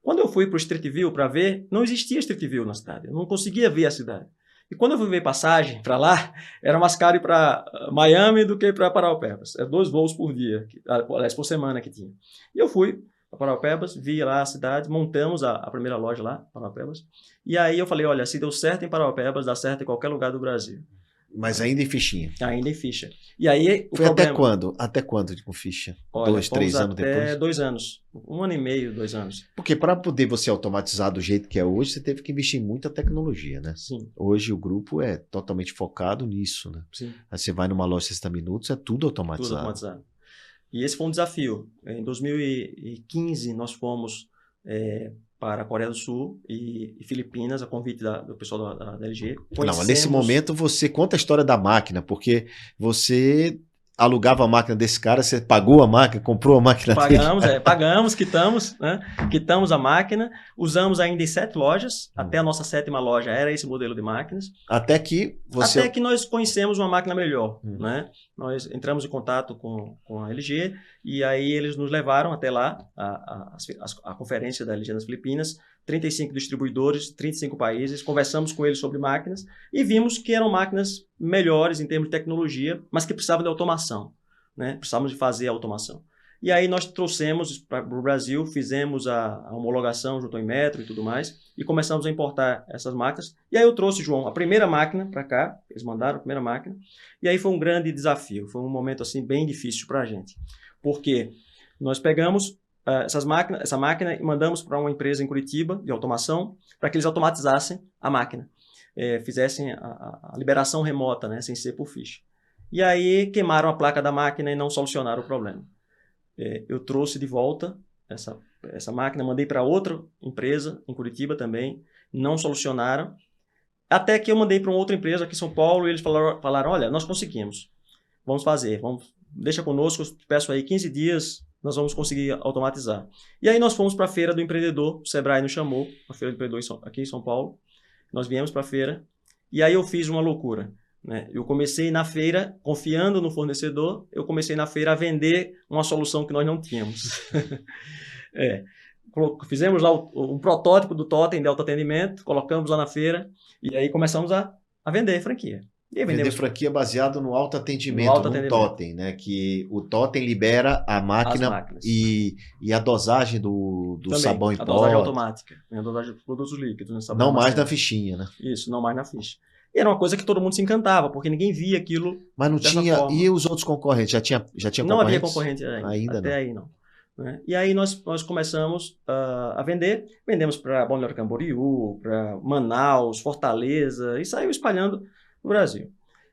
Quando eu fui para o Street View para ver, não existia Street View na cidade, eu não conseguia ver a cidade. E quando eu fui ver passagem para lá, era mais caro ir para Miami do que para Parauapebas. É 2 voos por dia, aliás, por semana que tinha. E eu fui para Parauapebas, vi lá a cidade, montamos a primeira loja lá, Parauapebas. E aí eu falei, olha, se deu certo em Parauapebas, dá certo em qualquer lugar do Brasil. Mas ainda em fichinha. Ainda em ficha. E aí, foi até quando? Até quando com ficha? Olha, 2, 3 anos depois? Até 2 anos. 1 ano e meio, 2 anos. Porque para poder você automatizar do jeito que é hoje, você teve que investir em muita tecnologia, né? Sim. Hoje o grupo é totalmente focado nisso, né? Sim. Aí você vai numa loja de 60 minutos, é tudo automatizado. Tudo automatizado. E esse foi um desafio. Em 2015, nós fomos para a Coreia do Sul e Filipinas, a convite do pessoal da LG. Não, mas nesse momento você conta a história da máquina, porque você alugava a máquina desse cara, você pagou a máquina, comprou a máquina dele. Pagamos, quitamos, né? Quitamos a máquina, usamos ainda em 7 lojas, até a nossa 7ª loja era esse modelo de máquinas. Até que nós conhecemos uma máquina melhor, né? Nós entramos em contato com a LG e aí eles nos levaram até lá, a conferência da LG nas Filipinas, 35 distribuidores, 35 países, conversamos com eles sobre máquinas e vimos que eram máquinas melhores em termos de tecnologia, mas que precisavam de automação, né? Precisávamos de fazer a automação. E aí nós trouxemos para o Brasil, fizemos a homologação junto ao Inmetro e tudo mais, e começamos a importar essas máquinas. E aí eu trouxe, João, a primeira máquina para cá, eles mandaram a primeira máquina, e aí foi um grande desafio, foi um momento assim bem difícil para a gente, porque nós pegamos essa máquina e mandamos para uma empresa em Curitiba de automação para que eles automatizassem a máquina, fizessem a liberação remota, né, sem ser por ficha. E aí queimaram a placa da máquina e não solucionaram o problema. Eu trouxe de volta essa máquina, mandei para outra empresa em Curitiba também, não solucionaram, até que eu mandei para uma outra empresa aqui em São Paulo e eles falaram, olha, nós conseguimos, vamos fazer, deixa conosco, eu peço aí 15 dias, nós vamos conseguir automatizar. E aí nós fomos para a Feira do Empreendedor, o Sebrae nos chamou, a Feira do Empreendedor aqui em São Paulo, nós viemos para a feira, e aí eu fiz uma loucura, né? Eu comecei na feira, confiando no fornecedor, eu comecei na feira a vender uma solução que nós não tínhamos. Fizemos lá um protótipo do totem de autoatendimento, colocamos lá na feira, e aí começamos a vender franquia. E aí Vender vendemos franquia baseado no no autoatendimento, num autoatendimento. totem, né? Que o totem libera a As máquina máquinas. e a dosagem do Também, sabão em a dosagem pó, automática, né? A dosagem de produtos líquidos, né? Sabão não mais na armazenado. fichinha, né? Isso, não mais na ficha. E era uma coisa que todo mundo se encantava, porque ninguém via aquilo Mas não dessa tinha. E forma. os outros concorrentes? Já tinha Não havia concorrentes? concorrente ainda, Ainda até não. aí não. Né? E aí nós começamos a vender, vendemos para Balneário Camboriú, para Manaus, Fortaleza, e saiu espalhando no Brasil.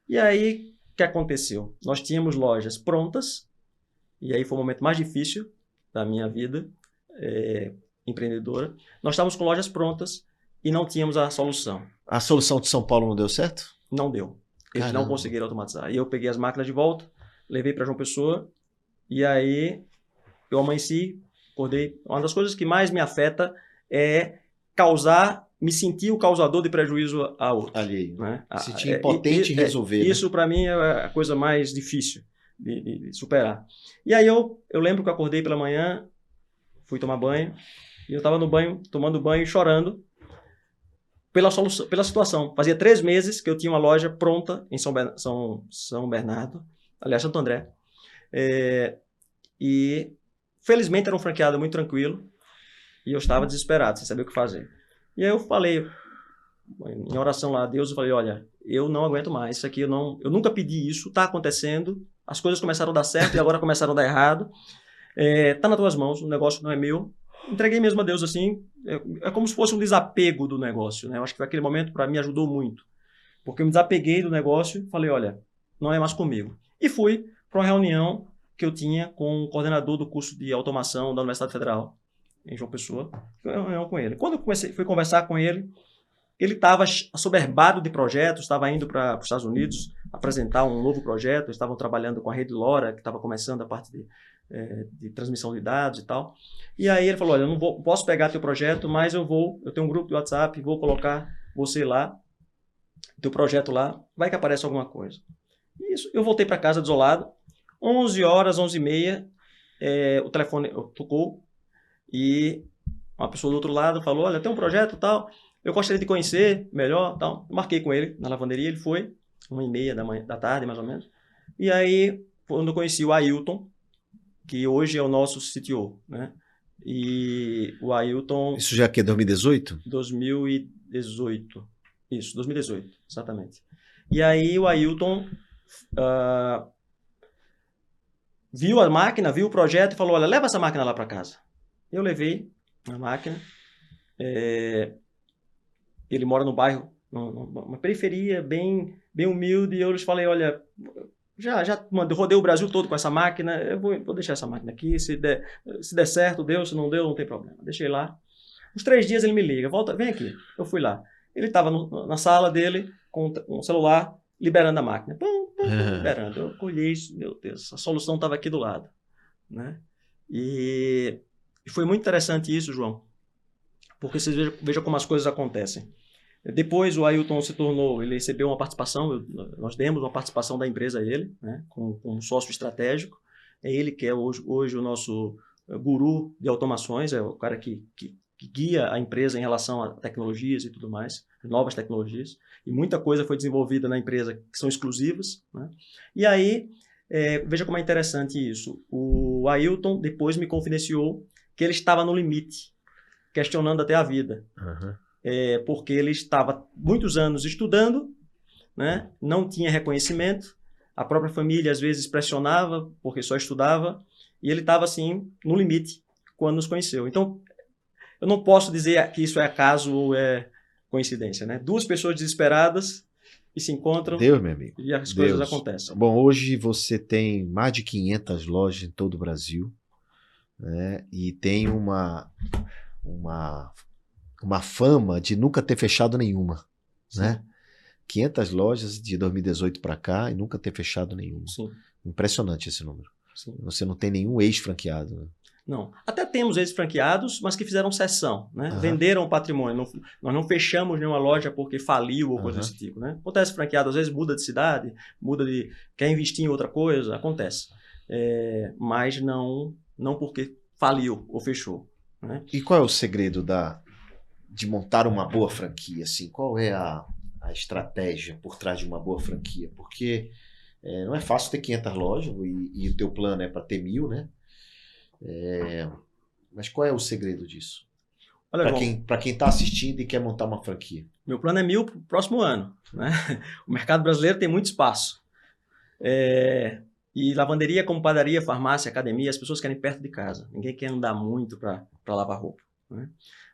E aí, o que aconteceu? Nós tínhamos lojas prontas, e aí foi o momento mais difícil da minha vida empreendedora. Nós estávamos com lojas prontas e não tínhamos a solução. A solução de São Paulo não deu certo? Não deu. Eles não Caramba. conseguiram automatizar. E eu peguei as máquinas de volta, levei para João Pessoa, e aí eu amanheci, acordei. Uma das coisas que mais me afeta é me sentir o causador de prejuízo a outro. Alheio. Né? Se tinha impotente em resolver. Isso para mim é a coisa mais difícil de superar. E aí eu lembro que eu acordei pela manhã, fui tomar banho, e eu estava no banho, tomando banho e chorando pela situação. Fazia 3 meses que eu tinha uma loja pronta em São Bernardo, aliás, Santo André, e felizmente era um franqueado muito tranquilo, e eu estava desesperado, sem saber o que fazer. E aí eu falei, em oração lá a Deus, eu falei, olha, eu não aguento mais, isso aqui eu nunca pedi isso, está acontecendo, as coisas começaram a dar certo e agora começaram a dar errado, está nas tuas mãos, o negócio não é meu. Entreguei mesmo a Deus assim, é como se fosse um desapego do negócio, né? Eu acho que aquele momento para mim ajudou muito, porque eu me desapeguei do negócio, falei, olha, não é mais comigo. E fui para uma reunião que eu tinha com o coordenador do curso de automação da Universidade Federal, em João Pessoa, foi uma reunião com ele. Quando eu fui conversar com ele, ele estava assoberbado de projetos, estava indo para os Estados Unidos apresentar um novo projeto, estavam trabalhando com a Rede LoRa, que estava começando a parte de transmissão de dados e tal. E aí ele falou, olha, eu não posso pegar teu projeto, mas eu tenho um grupo de WhatsApp, vou colocar você lá, teu projeto lá, vai que aparece alguma coisa. E isso, eu voltei para casa desolado, 11 horas, 11h30, o telefone tocou e uma pessoa do outro lado falou, olha, tem um projeto tal, eu gostaria de conhecer melhor, tal. Eu marquei com ele na lavanderia, ele foi, 1h30 da tarde, mais ou menos. E aí, quando eu conheci o Ailton, que hoje é o nosso CTO, né? E o Ailton... Isso já é que 2018? 2018. Isso, 2018, exatamente. E aí o Ailton viu a máquina, viu o projeto e falou, olha, leva essa máquina lá para casa. Eu levei a máquina. Ele mora no bairro, numa periferia bem humilde, e eu lhes falei, olha, já rodei o Brasil todo com essa máquina, eu vou deixar essa máquina aqui, se der certo, deu, se não deu, não tem problema. Deixei lá. Uns 3 dias ele me liga, volta, vem aqui. Eu fui lá. Ele estava na sala dele, com um celular, liberando a máquina. Liberando. Eu colhei isso, meu Deus, a solução estava aqui do lado. Né? E foi muito interessante isso, João, porque vocês vejam como as coisas acontecem. Depois o Ailton ele recebeu uma participação, nós demos uma participação da empresa a ele, né, com um sócio estratégico. É ele que é hoje o nosso guru de automações, é o cara que guia a empresa em relação a tecnologias e tudo mais, novas tecnologias. E muita coisa foi desenvolvida na empresa que são exclusivas. Né? E aí, veja como é interessante isso. O Ailton depois me confidenciou que ele estava no limite, questionando até a vida. Uhum. Porque ele estava muitos anos estudando, né? Não tinha reconhecimento, a própria família às vezes pressionava porque só estudava, e ele estava assim no limite quando nos conheceu. Então, eu não posso dizer que isso é acaso ou é coincidência, né? 2 pessoas desesperadas e se encontram. Deus, meu amigo. E as coisas acontecem. Bom, hoje você tem mais de 500 lojas em todo o Brasil, né? E tem uma fama de nunca ter fechado nenhuma, sim, né? 500 lojas de 2018 para cá e nunca ter fechado nenhuma. Sim. Impressionante esse número. Sim. Você não tem nenhum ex-franqueado, né? Não. Até temos ex-franqueados, mas que fizeram cessão, né? Uhum. Venderam o patrimônio. Nós não fechamos nenhuma loja porque faliu ou coisa desse tipo, né? Acontece franqueado, às vezes muda de cidade, quer investir em outra coisa, acontece. Mas não porque faliu ou fechou. Né? E qual é o segredo de montar uma boa franquia? Assim? Qual é a a estratégia por trás de uma boa franquia? Porque não é fácil ter 500 lojas e o teu plano é para ter 1.000, né? Mas qual é o segredo disso? Para quem está assistindo e quer montar uma franquia. Meu plano é 1.000 para o próximo ano, né? O mercado brasileiro tem muito espaço. E lavanderia, como padaria, farmácia, academia, as pessoas querem perto de casa. Ninguém quer andar muito para lavar roupa, né?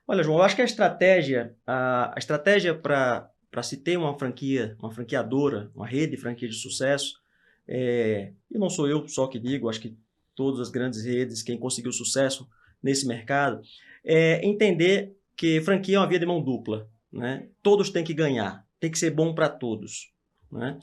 Olha, João, eu acho que a estratégia para se ter uma franquia, uma franqueadora, uma rede de franquia de sucesso, e não sou eu só que digo, acho que todas as grandes redes, quem conseguiu sucesso nesse mercado, é entender que franquia é uma via de mão dupla, né? Todos têm que ganhar, tem que ser bom para todos, né?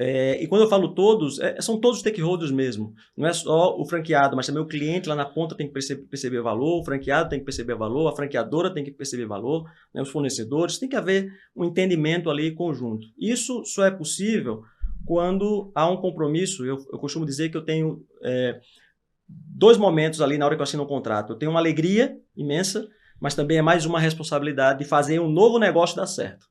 E quando eu falo todos, são todos stakeholders mesmo. Não é só o franqueado, mas também o cliente lá na ponta tem que perceber valor, o franqueado tem que perceber valor, a franqueadora tem que perceber valor, né, os fornecedores, tem que haver um entendimento ali conjunto. Isso só é possível quando há um compromisso. Eu costumo dizer que eu tenho 2 momentos ali na hora que eu assino um contrato. Eu tenho uma alegria imensa, mas também é mais uma responsabilidade de fazer um novo negócio dar certo.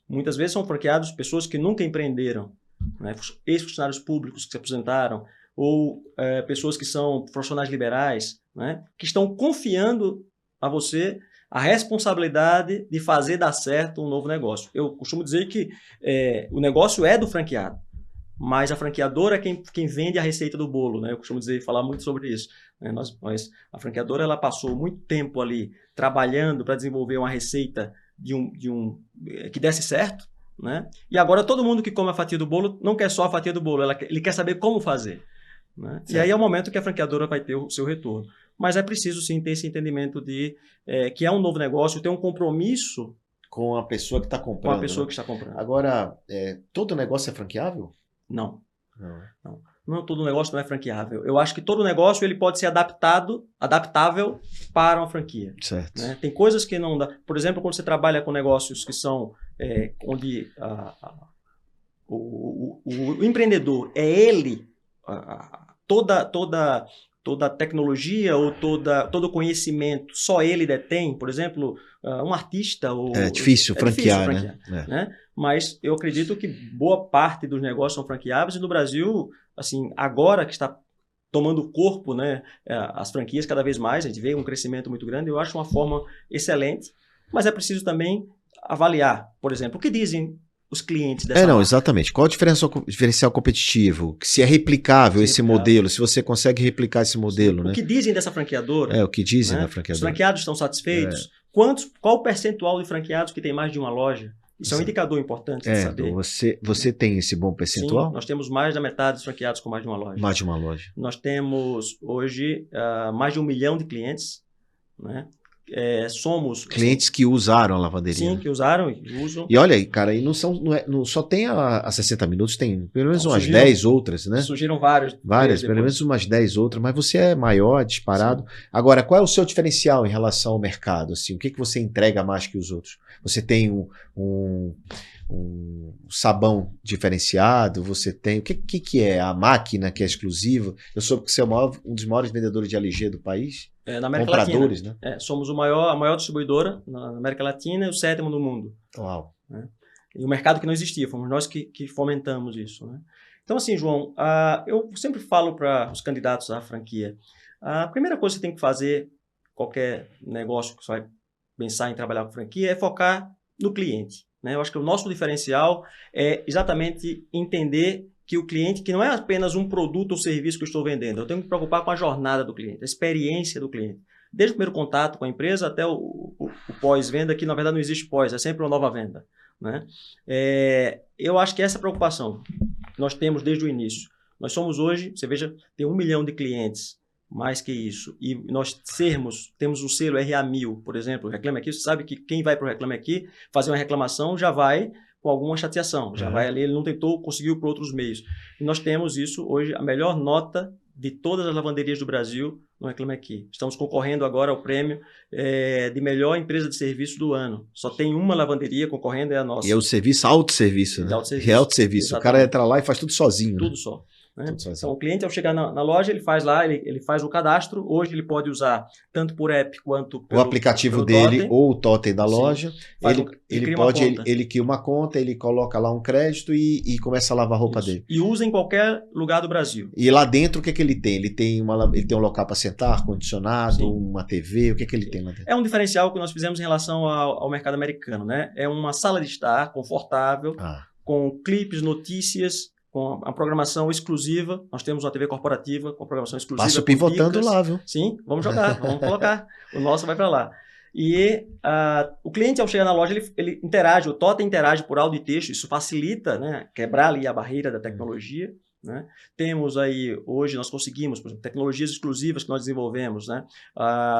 Muitas vezes são franqueados pessoas que nunca empreenderam, né? Ex-funcionários públicos que se aposentaram, ou pessoas que são profissionais liberais, né? Que estão confiando a você a responsabilidade de fazer dar certo um novo negócio. Eu costumo dizer que o negócio é do franqueado, mas a franqueadora é quem vende a receita do bolo, né? Eu costumo falar muito sobre isso, né? A franqueadora ela passou muito tempo ali trabalhando para desenvolver uma receita que desse certo, né? E agora todo mundo que come a fatia do bolo não quer só a fatia do bolo, ele quer saber como fazer, né? E aí é o momento que a franqueadora vai ter o seu retorno. Mas é preciso sim ter esse entendimento de que é um novo negócio, ter um compromisso com a pessoa que está comprando. Com a pessoa, né? que está comprando. Agora, todo negócio é franqueável? Não. Todo negócio não é franqueável. Eu acho que todo negócio ele pode ser adaptável para uma franquia. Certo. Né? Tem coisas que não dá. Por exemplo, quando você trabalha com negócios que são onde o empreendedor é ele, toda a tecnologia ou todo o conhecimento só ele detém. Por exemplo, um artista. É difícil franquear, né? Mas eu acredito que boa parte dos negócios são franqueáveis, e no Brasil, assim, agora que está tomando corpo, né, as franquias cada vez mais, a gente vê um crescimento muito grande, eu acho uma forma excelente, mas é preciso também avaliar, por exemplo, o que dizem os clientes dessa marca. Exatamente. Qual o diferencial competitivo? Se é replicável esse modelo, se você consegue replicar esse modelo, né? O que dizem dessa franqueadora? O que dizem né? da franqueadora. Os franqueados estão satisfeitos? Qual o percentual de franqueados que tem mais de uma loja? Isso é um indicador importante de saber. Você tem esse bom percentual? Sim, nós temos mais da metade dos franqueados com mais de uma loja. Mais de uma loja. Nós temos hoje mais de 1 milhão de clientes, né? Somos... Clientes que usaram a lavanderia. Sim, que usaram e usam. E olha aí, cara, e não só tem a 60 Minutos, tem pelo menos umas 10 outras, né? Surgiram várias, pelo menos umas 10 outras, mas você é maior, disparado. Sim. Agora, qual é o seu diferencial em relação ao mercado? Assim, o que você entrega mais que os outros? Você tem um sabão diferenciado, você tem... O que é? A máquina que é exclusiva? Eu soube que você é um dos maiores vendedores de LG do país. Na América Compradores, Latina. Né? Somos a maior distribuidora na América Latina e o 7º no mundo. Uau. Né? E o mercado que não existia, fomos nós que fomentamos isso. Né? Então, assim, João, eu sempre falo para os candidatos à franquia, a primeira coisa que você tem que fazer, qualquer negócio que você vai pensar em trabalhar com franquia, é focar no cliente. Né? Eu acho que o nosso diferencial é exatamente entender que o cliente, que não é apenas um produto ou serviço que eu estou vendendo, eu tenho que me preocupar com a jornada do cliente, a experiência do cliente. Desde o primeiro contato com a empresa até o pós-venda, que na verdade não existe pós, é sempre uma nova venda. Né? Eu acho que essa preocupação nós temos desde o início. Nós somos hoje, você veja, tem 1 milhão de clientes, mais que isso. E nós temos um selo RA1000, por exemplo, Reclame Aqui. Você sabe que quem vai para o Reclame Aqui fazer uma reclamação já vai com alguma chateação. Já vai ali, ele não conseguiu por outros meios. E nós temos isso hoje, a melhor nota de todas as lavanderias do Brasil no Reclame Aqui. Estamos concorrendo agora ao prêmio de melhor empresa de serviço do ano. Só tem uma lavanderia concorrendo, é a nossa. E é o serviço, autosserviço, né? Autosserviço. Autosserviço. O cara entra lá e faz tudo sozinho. Tudo né? só. né? Tudo sozinho. Então, o cliente, ao chegar na loja, ele faz lá, ele faz o cadastro. Hoje, ele pode usar tanto por app quanto O pelo aplicativo pelo dele totem. ou o totem da Sim. loja, Faz ele, ele ele cria uma pode, conta. ele cria uma conta, ele coloca lá um crédito e começa a lavar a roupa Isso. dele. E usa em qualquer lugar do Brasil. E lá dentro, o que ele tem? Ele tem um local para sentar, ar-condicionado, Sim. uma TV, o que ele tem lá dentro? É um diferencial que nós fizemos em relação ao mercado americano, né? É uma sala de estar confortável, com clipes, notícias, com a programação exclusiva. Nós temos uma TV corporativa com programação exclusiva. Passa o com Pivotando dicas. lá, viu? Sim, vamos jogar, vamos colocar. O nosso vai para lá. E o cliente, ao chegar na loja, ele interage, o totem interage por áudio e texto. Isso facilita, né, quebrar ali a barreira da tecnologia. Né? Temos aí, hoje nós conseguimos, por exemplo, tecnologias exclusivas que nós desenvolvemos, né?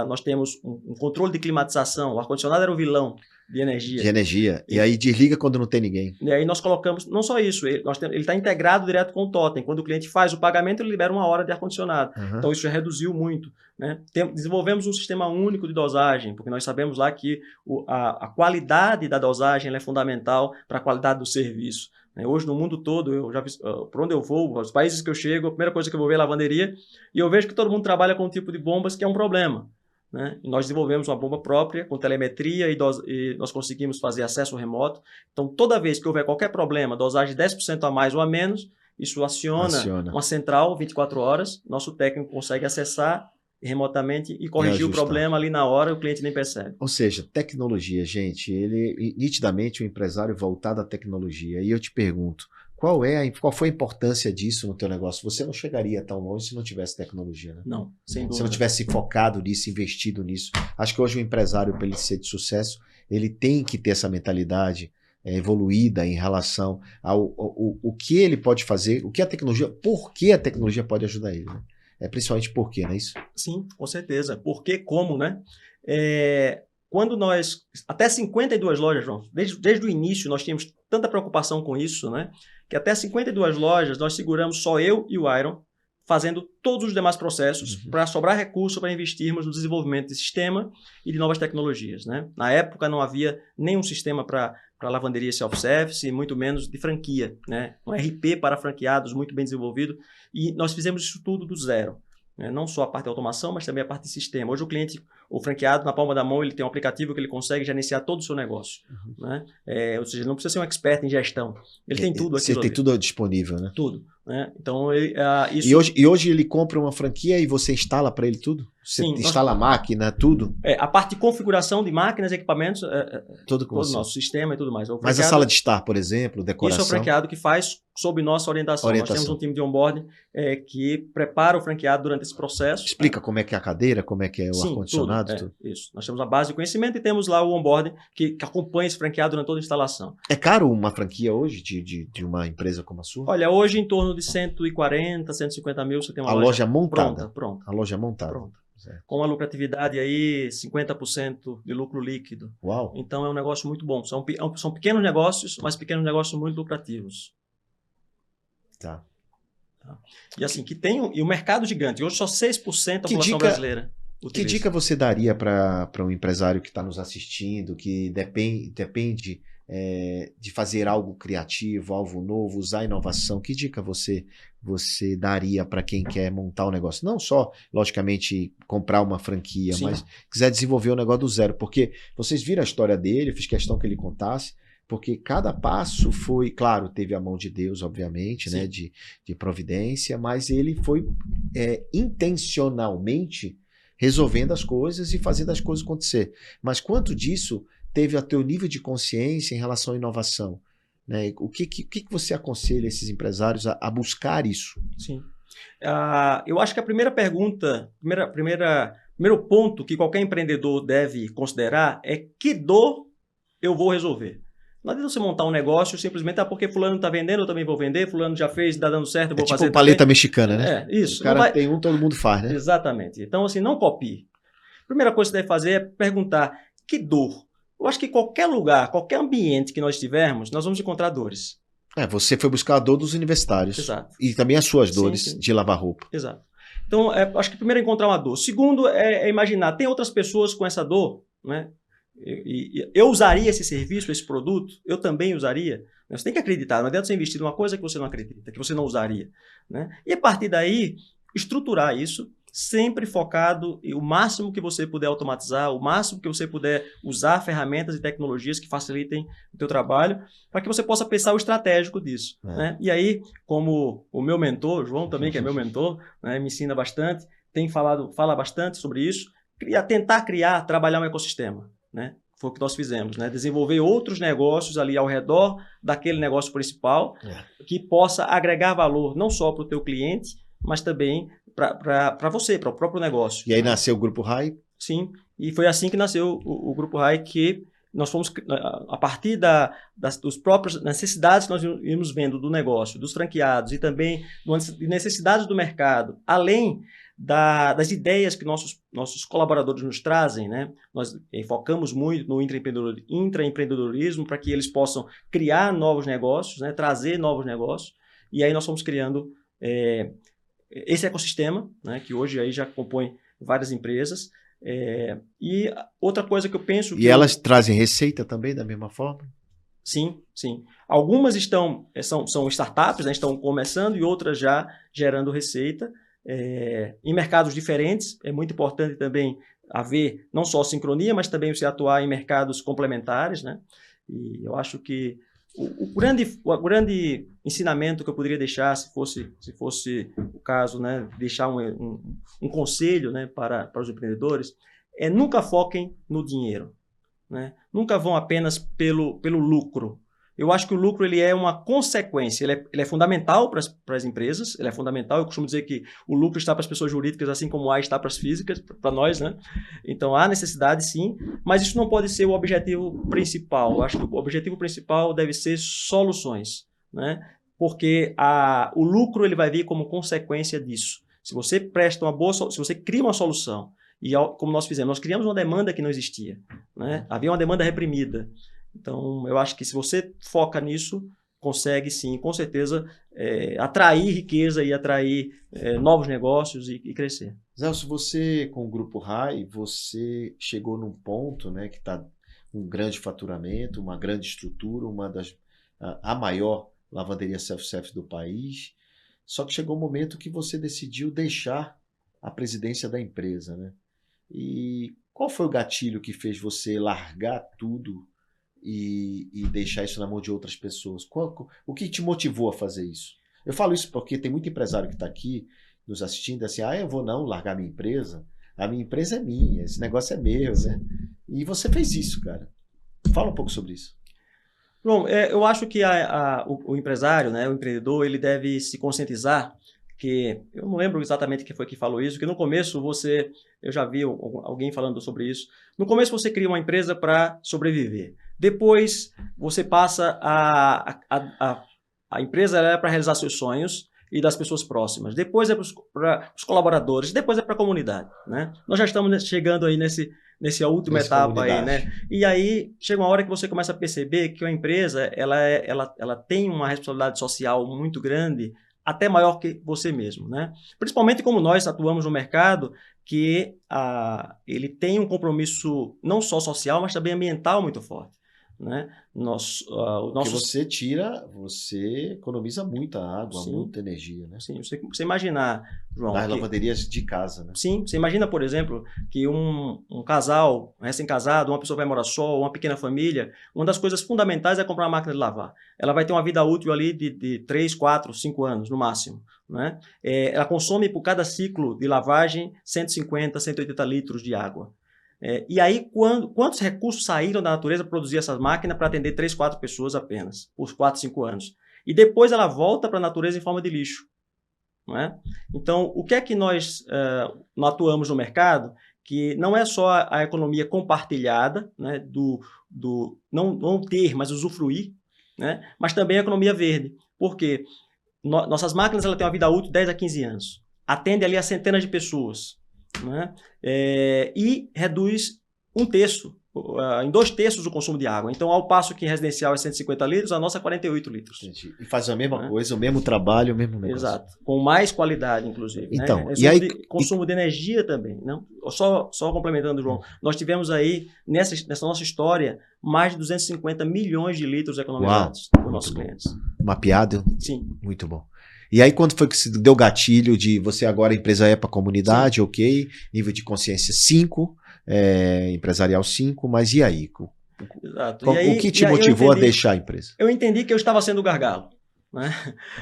Nós temos um controle de climatização. O ar-condicionado era o vilão de energia. E aí desliga quando não tem ninguém. E aí nós colocamos, não só isso, ele está integrado direto com o totem. Quando o cliente faz o pagamento, ele libera 1 hora de ar-condicionado. Então isso já reduziu muito. Né? Desenvolvemos um sistema único de dosagem, porque nós sabemos lá que a qualidade da dosagem ela é fundamental para a qualidade do serviço. Hoje, no mundo todo, eu já vi, por onde eu vou, os países que eu chego, a primeira coisa que eu vou ver é lavanderia, e eu vejo que todo mundo trabalha com um tipo de bombas que é um problema. Né? E nós desenvolvemos uma bomba própria, com telemetria, e nós conseguimos fazer acesso remoto. Então, toda vez que houver qualquer problema, dosagem 10% a mais ou a menos, isso aciona uma central 24 horas, nosso técnico consegue acessar remotamente e corrigir o problema ali na hora, o cliente nem percebe. Ou seja, tecnologia, gente, ele nitidamente um empresário voltado à tecnologia. E eu te pergunto, qual foi a importância disso no teu negócio? Você não chegaria tão longe se não tivesse tecnologia, né? Não, sem dúvida. Se não tivesse focado nisso, investido nisso. Acho que hoje o empresário, para ele ser de sucesso, ele tem que ter essa mentalidade evoluída em relação ao o que ele pode fazer, o que a tecnologia, por que a tecnologia pode ajudar ele, né? Principalmente por quê, não é isso? Sim, com certeza. Por que, como, né? Quando nós... Até 52 lojas, João, desde o início nós tínhamos tanta preocupação com isso, né? Que até 52 lojas nós seguramos só eu e o Iron, fazendo todos os demais processos para sobrar recurso para investirmos no desenvolvimento de sistema e de novas tecnologias, né? Na época não havia nenhum sistema para lavanderia self-service e muito menos de franquia, né? Um RP para franqueados muito bem desenvolvido e nós fizemos isso tudo do zero. Não só a parte de automação, mas também a parte de sistema. Hoje o cliente, o franqueado, na palma da mão, ele tem um aplicativo que ele consegue gerenciar todo o seu negócio. Né? Ou seja, ele não precisa ser um expert em gestão. Ele tem tudo aqui. Você tem tudo disponível, né? Tudo. Né? Então, isso... E hoje ele compra uma franquia e você instala para ele tudo? Você instala a máquina, tudo? A parte de configuração de máquinas, equipamentos, todo com todo o nosso sistema e tudo mais. Mas a sala de estar, por exemplo, decoração? Isso é o franqueado que faz sob nossa orientação. Nós temos um time de onboarding que prepara o franqueado durante esse processo. Explica como é que é a cadeira, como é que é o ar-condicionado? Tudo. Isso. Nós temos a base de conhecimento e temos lá o onboarding que acompanha esse franqueado durante toda a instalação. É caro uma franquia hoje de uma empresa como a sua? Olha, hoje em torno de 140, 150 mil você tem uma loja montada? Pronta. A loja montada. Pronta. Certo. Com uma lucratividade aí 50% de lucro líquido. Uau! Então é um negócio muito bom. São pequenos negócios, mas pequenos negócios muito lucrativos. Tá. E assim, e o mercado gigante. Hoje só 6% da população brasileira utiliza. Que dica você daria para um empresário que está nos assistindo, que depende de fazer algo criativo, algo novo, usar inovação? Que dica você daria para quem quer montar um negócio? Não só, logicamente, comprar uma franquia, Sim. mas quiser desenvolver um negócio do zero. Porque vocês viram a história dele, eu fiz questão que ele contasse, porque cada passo foi, claro, teve a mão de Deus, obviamente, né, de providência, mas ele foi intencionalmente resolvendo as coisas e fazendo as coisas acontecer. Mas quanto disso teve a teu nível de consciência em relação à inovação? Né? O que você aconselha esses empresários a buscar isso? Sim. Eu acho que a primeira pergunta, primeiro ponto que qualquer empreendedor deve considerar é que dor eu vou resolver. Não adianta você montar um negócio simplesmente porque fulano está vendendo, eu também vou vender, fulano já fez, está dando certo, eu vou fazer. Tipo paleta mexicana, né? Isso. O cara tem todo mundo faz, né? Exatamente. Então, assim, não copie. A primeira coisa que você deve fazer é perguntar que dor. Eu acho que qualquer lugar, qualquer ambiente que nós tivermos, nós vamos encontrar dores. Você foi buscar a dor dos universitários. Exato. E também as suas dores de lavar roupa. Exato. Então, acho que primeiro é encontrar uma dor. Segundo é imaginar, tem outras pessoas com essa dor, né? eu usaria esse serviço, esse produto, eu também usaria. Você tem que acreditar, não adianta você investir numa coisa que você não acredita, que você não usaria. Né? E a partir daí, estruturar isso, sempre focado em o máximo que você puder automatizar, o máximo que você puder usar ferramentas e tecnologias que facilitem o teu trabalho, para que você possa pensar o estratégico disso. Né? E aí, como o meu mentor, João também, que é meu mentor, né, me ensina bastante, fala bastante sobre isso, tentar trabalhar um ecossistema. Né? Foi o que nós fizemos, né? Desenvolver outros negócios ali ao redor daquele negócio principal que possa agregar valor não só para o teu cliente, mas também para você, para o próprio negócio. E aí nasceu o Grupo RAI? Sim, e foi assim que nasceu o Grupo RAI, que nós fomos, a partir dos próprios necessidades que nós íamos vendo do negócio, dos franqueados e também de necessidades do mercado, além das ideias que nossos colaboradores nos trazem, né? Nós focamos muito no intraempreendedorismo para que eles possam criar novos negócios, né? Trazer novos negócios, e aí nós fomos criando esse ecossistema, né? Que hoje aí já compõe várias empresas. E outra coisa que eu penso... E elas trazem receita também da mesma forma? Sim, sim. Algumas são startups, né? Estão começando, e outras já gerando receita. Em mercados diferentes, é muito importante também haver não só sincronia, mas também você atuar em mercados complementares, né? E eu acho que o grande ensinamento que eu poderia deixar, se fosse o caso, né, deixar um conselho, né, para os empreendedores, nunca foquem no dinheiro, né? Nunca vão apenas pelo lucro. Eu acho que o lucro ele é uma consequência, ele é fundamental para as empresas, ele é fundamental. Eu costumo dizer que o lucro está para as pessoas jurídicas, assim como o A está para as físicas, para nós, né? Então há necessidade, sim, mas isso não pode ser o objetivo principal. Eu acho que o objetivo principal deve ser soluções, né? Porque o lucro ele vai vir como consequência disso. Se você se você cria uma solução, e como nós fizemos, nós criamos uma demanda que não existia, né? Havia uma demanda reprimida. Então, eu acho que se você foca nisso, consegue sim, com certeza, atrair riqueza e atrair novos negócios e crescer. Celso, você com o Grupo RAI, você chegou num ponto, né, que está um grande faturamento, uma grande estrutura, a maior lavanderia self-service do país, só que chegou um momento que você decidiu deixar a presidência da empresa, né? E qual foi o gatilho que fez você largar tudo e deixar isso na mão de outras pessoas? O que te motivou a fazer isso? Eu falo isso porque tem muito empresário que está aqui nos assistindo assim, eu vou não largar minha empresa, a minha empresa é minha, esse negócio é meu, né? E você fez isso, cara. Fala um pouco sobre isso. Bom, eu acho que o empresário, né, o empreendedor, ele deve se conscientizar que, eu não lembro exatamente quem foi que falou isso, que no começo eu já vi alguém falando sobre isso, no começo você cria uma empresa para sobreviver. Depois, você passa a empresa é para realizar seus sonhos e das pessoas próximas. Depois é para os colaboradores. Depois é para a comunidade, né? Nós já estamos chegando aí nessa última etapa aí, né? E aí, chega uma hora que você começa a perceber que a empresa, ela tem uma responsabilidade social muito grande, até maior que você mesmo, né? Principalmente como nós atuamos no mercado, que ele tem um compromisso não só social, mas também ambiental muito forte. Né? Porque você economiza muita água, sim, muita energia, né? Sim, você imaginar, João... Das lavanderias de casa, né? Sim, você imagina, por exemplo, que um casal, recém-casado, uma pessoa vai morar só, uma pequena família, uma das coisas fundamentais é comprar uma máquina de lavar. Ela vai ter uma vida útil ali de 3, 4, 5 anos, no máximo. Né? Ela consome, por cada ciclo de lavagem, 150, 180 litros de água. E aí, quantos recursos saíram da natureza para produzir essas máquinas para atender 3, 4 pessoas apenas, por 4, 5 anos? E depois ela volta para a natureza em forma de lixo. Não é? Então, o que é que nós atuamos no mercado? Que não é só a economia compartilhada, né, não ter, mas usufruir, né, mas também a economia verde. Porque nossas máquinas têm uma vida útil de 10 a 15 anos. Atende ali a centenas de pessoas. Né? E reduz 1/3 em 2/3 do consumo de água. Então, ao passo que em residencial é 150 litros, a nossa é 48 litros. Entendi. E faz a mesma coisa, o mesmo trabalho, o mesmo negócio. Exato. Com mais qualidade, inclusive. Então, né? e aí... Consumo de energia também. Não? Só complementando, João, nós tivemos aí, nessa nossa história, mais de 250 milhões de litros economizados por nossos clientes. Mapeado? Sim. Muito bom. E aí, quando foi que se deu gatilho de você agora, a empresa é para a comunidade, sim, ok, nível de consciência 5, empresarial 5, mas e aí? Exato. O que te motivou a deixar a empresa? Eu entendi que eu estava sendo o gargalo. Né?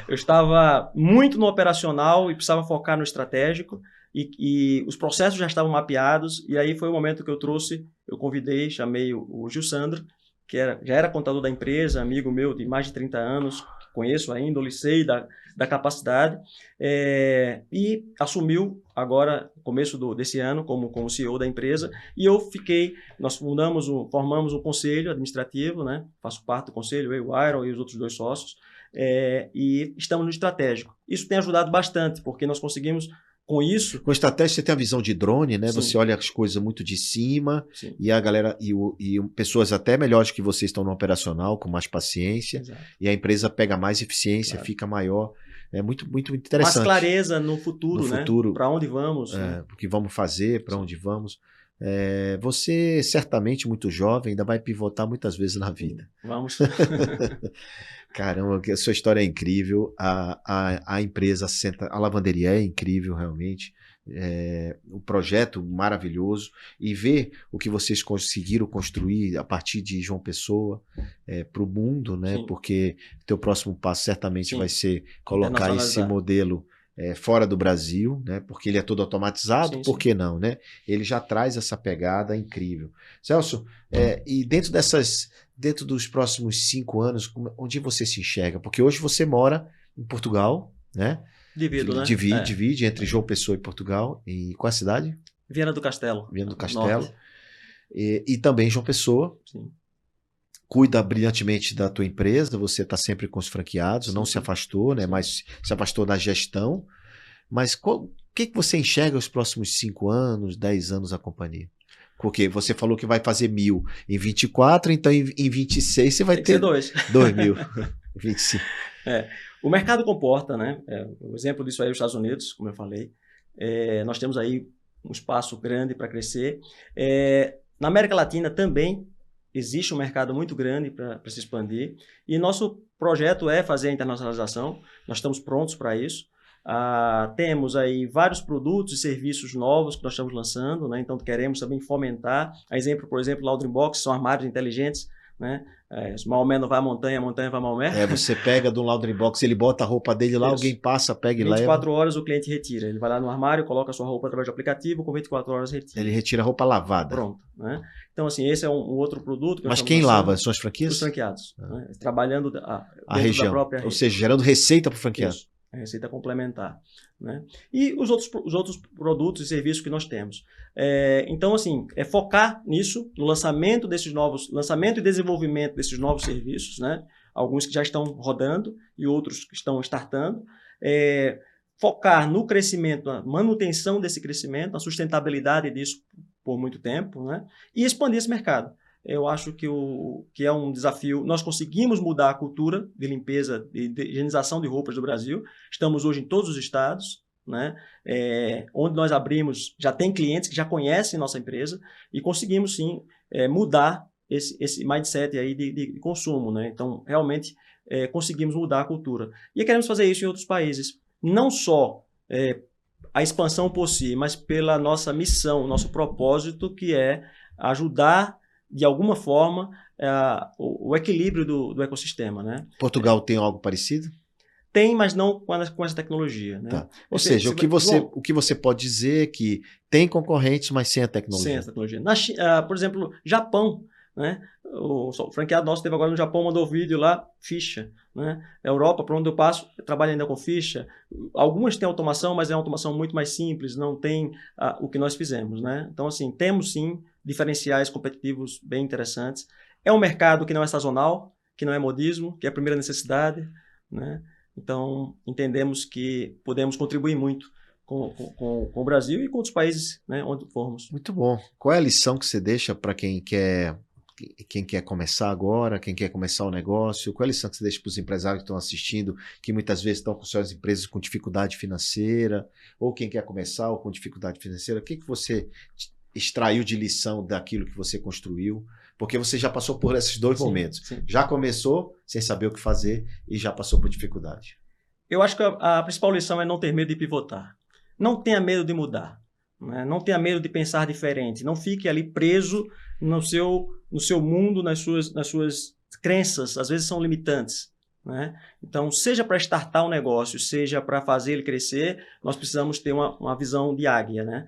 Eu estava muito no operacional e precisava focar no estratégico, e os processos já estavam mapeados, e aí foi o momento que eu convidei, chamei o Gil Sandro, que já era contador da empresa, amigo meu de mais de 30 anos, conheço a índole, sei da capacidade, e assumiu agora, começo desse ano, como CEO da empresa, e nós formamos um conselho administrativo, né? Faço parte do conselho, eu, o Iron e os outros 2 sócios, e estamos no estratégico. Isso tem ajudado bastante, porque nós conseguimos, com isso... Com estratégia, você tem a visão de drone, né? Sim. Você olha as coisas muito de cima, sim, e a galera, e pessoas até melhores que vocês estão no operacional, com mais paciência, exato, e a empresa pega mais eficiência, claro, fica maior. É muito, muito interessante. Mais clareza no futuro, né? Para onde vamos. Né? O que vamos fazer, para onde vamos. Você, certamente muito jovem, ainda vai pivotar muitas vezes na vida. Vamos. Caramba, a sua história é incrível. A empresa, a lavanderia é incrível, realmente. O projeto maravilhoso. E ver o que vocês conseguiram construir a partir de João Pessoa para o mundo, né? Sim. Porque o teu próximo passo certamente sim, vai ser colocar esse modelo fora do Brasil, né? Porque ele é todo automatizado, sim, por que não, né? Ele já traz essa pegada incrível. Celso, e dentro dos próximos 5 anos, onde você se enxerga? Porque hoje você mora em Portugal, né? Divide entre João Pessoa e Portugal. E qual é a cidade? Viana do Castelo. Viana do Castelo. E também João Pessoa. Sim. Cuida brilhantemente da tua empresa, você está sempre com os franqueados, sim, não se afastou, né? Mas se afastou da gestão. Mas o que você enxerga os próximos 5 anos, 10 anos da companhia? Porque você falou que vai fazer 1.000 em 24, então em 26 você vai ter 2.000. 25. O mercado comporta, né? O exemplo disso aí é os Estados Unidos, como eu falei. Nós temos aí um espaço grande para crescer. Na América Latina também existe um mercado muito grande para se expandir. E nosso projeto é fazer a internacionalização. Nós estamos prontos para isso. Temos aí vários produtos e serviços novos que nós estamos lançando, né? Então queremos também fomentar. Por exemplo, Laundry Box, são armários inteligentes, né? Maomé não vai à montanha, a montanha vai a Maomé. Você pega do Laundry Box, ele bota a roupa dele lá, isso, alguém passa, pega e leva. 24 horas o cliente retira. Ele vai lá no armário, coloca a sua roupa através do aplicativo, com 24 horas retira. Ele retira a roupa lavada. Pronto. Né? Então, assim, esse é um outro produto. Mas quem lava? São as franquias? Os franqueados. Né? Trabalhando a região, da própria região. Ou seja, gerando receita para o franqueado. Isso. A receita complementar. Né? E os outros produtos e serviços que nós temos. Então, assim, focar nisso, no lançamento e desenvolvimento desses novos serviços, né? Alguns que já estão rodando e outros que estão startando. Focar no crescimento, na manutenção desse crescimento, na sustentabilidade disso por muito tempo, né? E expandir esse mercado. Eu acho que é um desafio. Nós conseguimos mudar a cultura de limpeza e de higienização de roupas do Brasil. Estamos hoje em todos os estados, né? Onde nós abrimos, já tem clientes que já conhecem nossa empresa e conseguimos, sim, mudar esse mindset aí de consumo, né? Então, realmente, conseguimos mudar a cultura. E queremos fazer isso em outros países. Não só a expansão por si, mas pela nossa missão, nosso propósito, que é ajudar de alguma forma, o equilíbrio do ecossistema. Né? Portugal tem algo parecido? Tem, mas não com essa tecnologia. Né? Tá. Ou seja, o que você pode dizer é que tem concorrentes, mas sem a tecnologia. Sem a tecnologia. Por exemplo, Japão. Né? O franqueado nosso teve agora no Japão, mandou vídeo lá, ficha. Né? A Europa, por onde eu passo, trabalha ainda com ficha. Algumas têm automação, mas é uma automação muito mais simples, não tem o que nós fizemos. Né? Então, assim, temos sim diferenciais competitivos bem interessantes. É um mercado que não é sazonal, que não é modismo, que é a primeira necessidade. Né? Então, entendemos que podemos contribuir muito com o Brasil e com outros países, né, onde formos. Muito bom. Qual é a lição que você deixa para quem quer começar agora, quem quer começar o negócio? Qual é a lição que você deixa para os empresários que estão assistindo, que muitas vezes estão com suas empresas com dificuldade financeira, ou quem quer começar ou com dificuldade financeira? O que você extraiu de lição daquilo que você construiu? Porque você já passou por esses dois momentos. Sim. Já começou sem saber o que fazer e já passou por dificuldade. Eu acho que a principal lição é não ter medo de pivotar. Não tenha medo de mudar. Né? Não tenha medo de pensar diferente. Não fique ali preso no seu mundo, nas suas crenças, às vezes são limitantes. Né? Então, seja para startar um negócio, seja para fazer ele crescer, nós precisamos ter uma visão de águia. Né?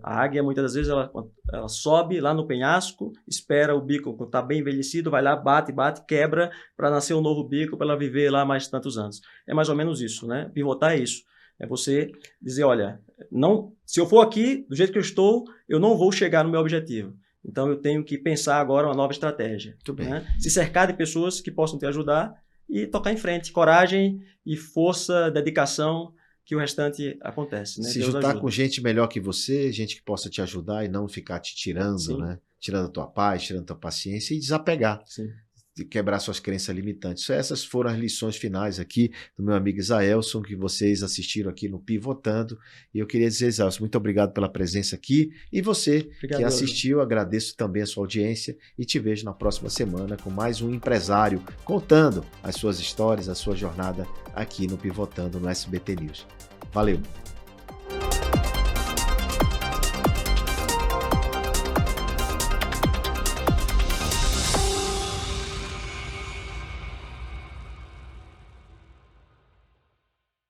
A águia, muitas das vezes, ela sobe lá no penhasco, espera o bico estar bem envelhecido, vai lá, bate, quebra, para nascer um novo bico, para ela viver lá mais tantos anos. É mais ou menos isso. Né? Pivotar é isso. É você dizer, olha, se eu for aqui, do jeito que eu estou, eu não vou chegar no meu objetivo. Então, eu tenho que pensar agora uma nova estratégia. Muito bem. Né? Se cercar de pessoas que possam te ajudar e tocar em frente. Coragem e força, dedicação, que o restante acontece. Né? Se Deus juntar ajuda. com gente melhor que você, gente que possa te ajudar e não ficar te tirando, Sim. né? Tirando a tua paz, tirando a tua paciência e desapegar. Sim. De quebrar suas crenças limitantes. Essas foram as lições finais aqui do meu amigo Isaelson, que vocês assistiram aqui no Pivotando. E eu queria dizer, Isaelson, muito obrigado pela presença aqui. E você Obrigado, que assistiu, agradeço também a sua audiência e te vejo na próxima semana com mais um empresário contando as suas histórias, a sua jornada aqui no Pivotando no SBT News. Valeu!